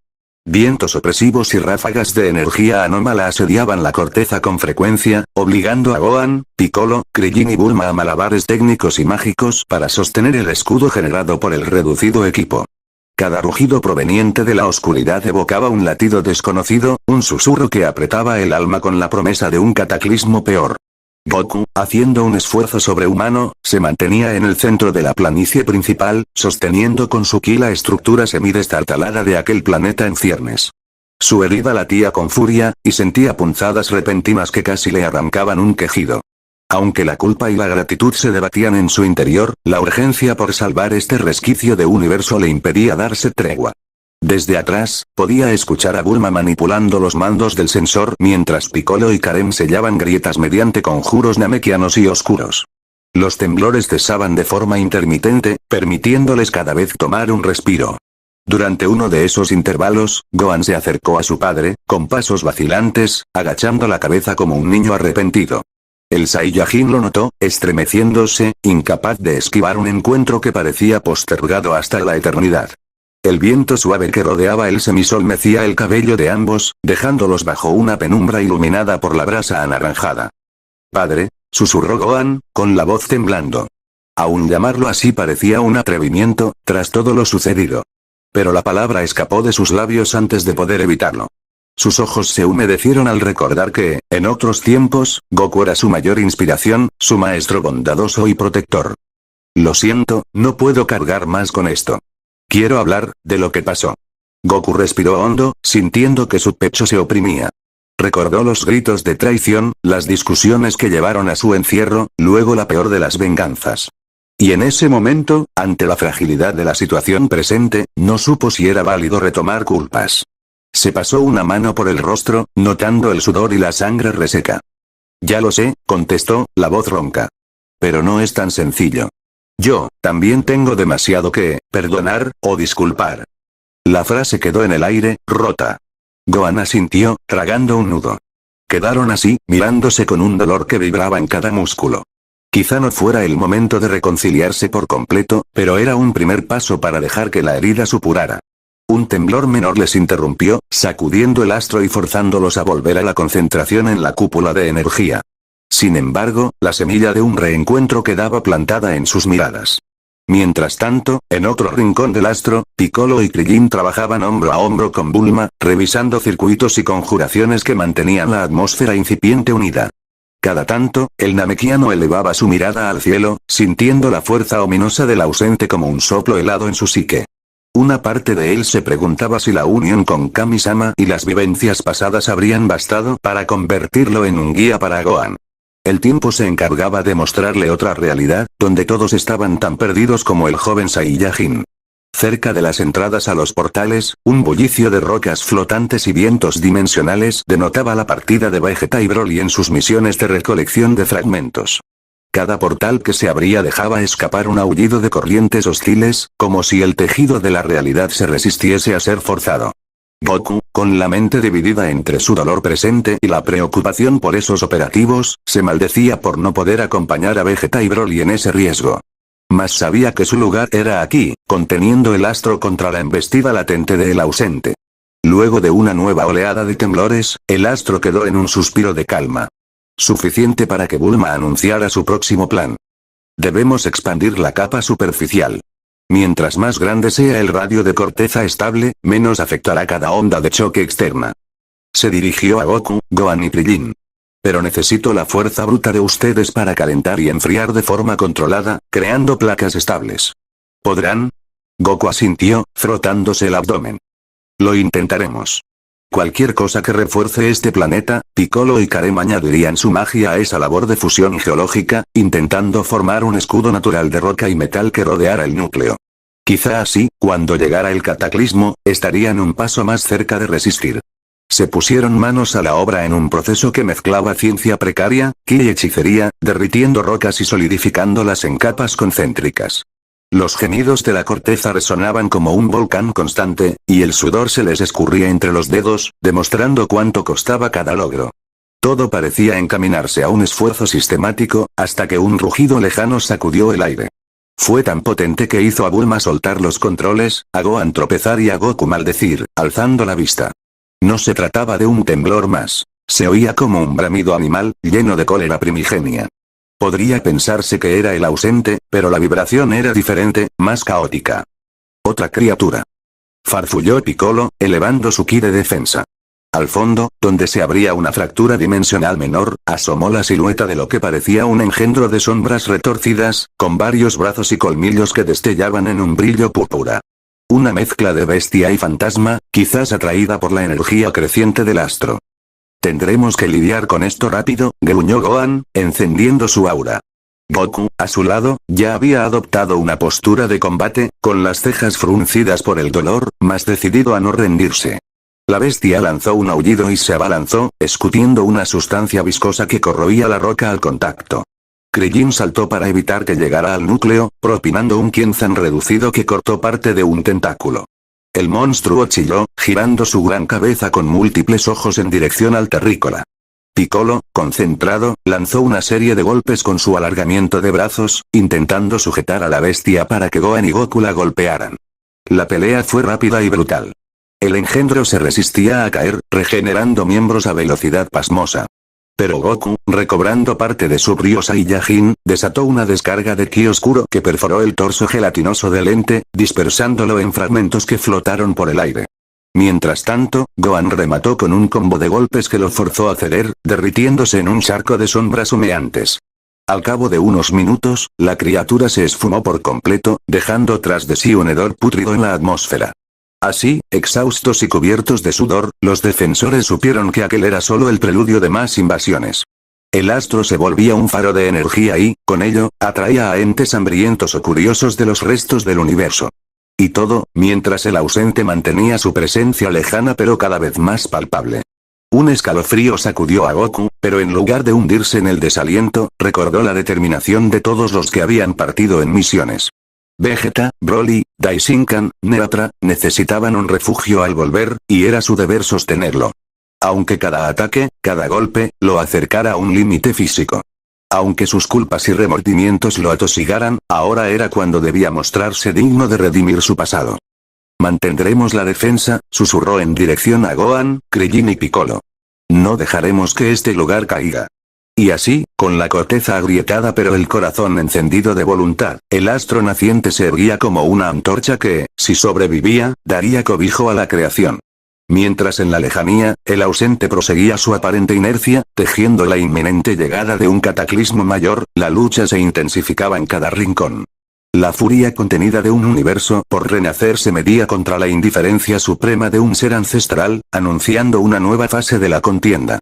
[SPEAKER 1] Vientos opresivos y ráfagas de energía anómala asediaban la corteza con frecuencia, obligando a Gohan, Piccolo, Krillin y Bulma a malabares técnicos y mágicos para sostener el escudo generado por el reducido equipo. Cada rugido proveniente de la oscuridad evocaba un latido desconocido, un susurro que apretaba el alma con la promesa de un cataclismo peor. Goku, haciendo un esfuerzo sobrehumano, se mantenía en el centro de la planicie principal, sosteniendo con su ki la estructura semidestartalada de aquel planeta en ciernes. Su herida latía con furia, y sentía punzadas repentinas que casi le arrancaban un quejido. Aunque la culpa y la gratitud se debatían en su interior, la urgencia por salvar este resquicio de universo le impedía darse tregua. Desde atrás, podía escuchar a Bulma manipulando los mandos del sensor mientras Piccolo y Karen sellaban grietas mediante conjuros namekianos y oscuros. Los temblores cesaban de forma intermitente, permitiéndoles cada vez tomar un respiro. Durante uno de esos intervalos, Gohan se acercó a su padre, con pasos vacilantes, agachando la cabeza como un niño arrepentido. El Saiyajin lo notó, estremeciéndose, incapaz de esquivar un encuentro que parecía postergado hasta la eternidad. El viento suave que rodeaba el semisol mecía el cabello de ambos, dejándolos bajo una penumbra iluminada por la brasa anaranjada. «Padre», susurró Gohan, con la voz temblando. Aún llamarlo así parecía un atrevimiento, tras todo lo sucedido. Pero la palabra escapó de sus labios antes de poder evitarlo. Sus ojos se humedecieron al recordar que, en otros tiempos, Goku era su mayor inspiración, su maestro bondadoso y protector. «Lo siento, no puedo cargar más con esto. Quiero hablar de lo que pasó». Goku respiró hondo, sintiendo que su pecho se oprimía. Recordó los gritos de traición, las discusiones que llevaron a su encierro, luego la peor de las venganzas. Y en ese momento, ante la fragilidad de la situación presente, no supo si era válido retomar culpas. Se pasó una mano por el rostro, notando el sudor y la sangre reseca. «Ya lo sé», contestó, la voz ronca. «Pero no es tan sencillo. Yo, también tengo demasiado que perdonar, o disculpar». La frase quedó en el aire, rota. Gohan asintió, tragando un nudo. Quedaron así, mirándose con un dolor que vibraba en cada músculo. Quizá no fuera el momento de reconciliarse por completo, pero era un primer paso para dejar que la herida supurara. Un temblor menor les interrumpió, sacudiendo el astro y forzándolos a volver a la concentración en la cúpula de energía. Sin embargo, la semilla de un reencuentro quedaba plantada en sus miradas. Mientras tanto, en otro rincón del astro, Piccolo y Krillin trabajaban hombro a hombro con Bulma, revisando circuitos y conjuraciones que mantenían la atmósfera incipiente unida. Cada tanto, el namekiano elevaba su mirada al cielo, sintiendo la fuerza ominosa del ausente como un soplo helado en su psique. Una parte de él se preguntaba si la unión con Kami-sama y las vivencias pasadas habrían bastado para convertirlo en un guía para Gohan. El tiempo se encargaba de mostrarle otra realidad, donde todos estaban tan perdidos como el joven Saiyajin. Cerca de las entradas a los portales, un bullicio de rocas flotantes y vientos dimensionales denotaba la partida de Vegeta y Broly en sus misiones de recolección de fragmentos. Cada portal que se abría dejaba escapar un aullido de corrientes hostiles, como si el tejido de la realidad se resistiese a ser forzado. Goku, con la mente dividida entre su dolor presente y la preocupación por esos operativos, se maldecía por no poder acompañar a Vegeta y Broly en ese riesgo. Mas sabía que su lugar era aquí, conteniendo el astro contra la embestida latente de el ausente. Luego de una nueva oleada de temblores, el astro quedó en un suspiro de calma. Suficiente para que Bulma anunciara su próximo plan. Debemos expandir la capa superficial. Mientras más grande sea el radio de corteza estable, menos afectará cada onda de choque externa. Se dirigió a Goku, Gohan y Krillin. Pero necesito la fuerza bruta de ustedes para calentar y enfriar de forma controlada, creando placas estables. ¿Podrán? Goku asintió, frotándose el abdomen. Lo intentaremos. Cualquier cosa que refuerce este planeta, Piccolo y Karem añadirían su magia a esa labor de fusión geológica, intentando formar un escudo natural de roca y metal que rodeara el núcleo. Quizá así, cuando llegara el cataclismo, estarían un paso más cerca de resistir. Se pusieron manos a la obra en un proceso que mezclaba ciencia precaria, ki y hechicería, derritiendo rocas y solidificándolas en capas concéntricas. Los gemidos de la corteza resonaban como un volcán constante, y el sudor se les escurría entre los dedos, demostrando cuánto costaba cada logro. Todo parecía encaminarse a un esfuerzo sistemático, hasta que un rugido lejano sacudió el aire. Fue tan potente que hizo a Bulma soltar los controles, a Gohan tropezar y a Goku maldecir, alzando la vista. No se trataba de un temblor más. Se oía como un bramido animal, lleno de cólera primigenia. Podría pensarse que era el ausente, pero la vibración era diferente, más caótica. Otra criatura. Farfulló Piccolo, elevando su ki de defensa. Al fondo, donde se abría una fractura dimensional menor, asomó la silueta de lo que parecía un engendro de sombras retorcidas, con varios brazos y colmillos que destellaban en un brillo púrpura. Una mezcla de bestia y fantasma, quizás atraída por la energía creciente del astro. Tendremos que lidiar con esto rápido, gruñó Gohan, encendiendo su aura. Goku, a su lado, ya había adoptado una postura de combate, con las cejas fruncidas por el dolor, mas decidido a no rendirse. La bestia lanzó un aullido y se abalanzó, escutiendo una sustancia viscosa que corroía la roca al contacto. Krillin saltó para evitar que llegara al núcleo, propinando un quienzan reducido que cortó parte de un tentáculo. El monstruo chilló, girando su gran cabeza con múltiples ojos en dirección al terrícola. Piccolo, concentrado, lanzó una serie de golpes con su alargamiento de brazos, intentando sujetar a la bestia para que Gohan y Goku la golpearan. La pelea fue rápida y brutal. El engendro se resistía a caer, regenerando miembros a velocidad pasmosa. Pero Goku, recobrando parte de su Ryo Saiyajin, desató una descarga de ki oscuro que perforó el torso gelatinoso del ente, dispersándolo en fragmentos que flotaron por el aire. Mientras tanto, Gohan remató con un combo de golpes que lo forzó a ceder, derritiéndose en un charco de sombras humeantes. Al cabo de unos minutos, la criatura se esfumó por completo, dejando tras de sí un hedor pútrido en la atmósfera. Así, exhaustos y cubiertos de sudor, los defensores supieron que aquel era solo el preludio de más invasiones. El astro se volvía un faro de energía y, con ello, atraía a entes hambrientos o curiosos de los restos del universo. Y todo, mientras el ausente mantenía su presencia lejana pero cada vez más palpable. Un escalofrío sacudió a Goku, pero en lugar de hundirse en el desaliento, recordó la determinación de todos los que habían partido en misiones. Vegeta, Broly, Daishinkan, Neatra, necesitaban un refugio al volver, y era su deber sostenerlo. Aunque cada ataque, cada golpe, lo acercara a un límite físico. Aunque sus culpas y remordimientos lo atosigaran, ahora era cuando debía mostrarse digno de redimir su pasado. Mantendremos la defensa, susurró en dirección a Gohan, Krillin y Piccolo. No dejaremos que este lugar caiga. Y así, con la corteza agrietada pero el corazón encendido de voluntad, el astro naciente se erguía como una antorcha que, si sobrevivía, daría cobijo a la creación. Mientras en la lejanía, el ausente proseguía su aparente inercia, tejiendo la inminente llegada de un cataclismo mayor, la lucha se intensificaba en cada rincón. La furia contenida de un universo por renacer se medía contra la indiferencia suprema de un ser ancestral, anunciando una nueva fase de la contienda.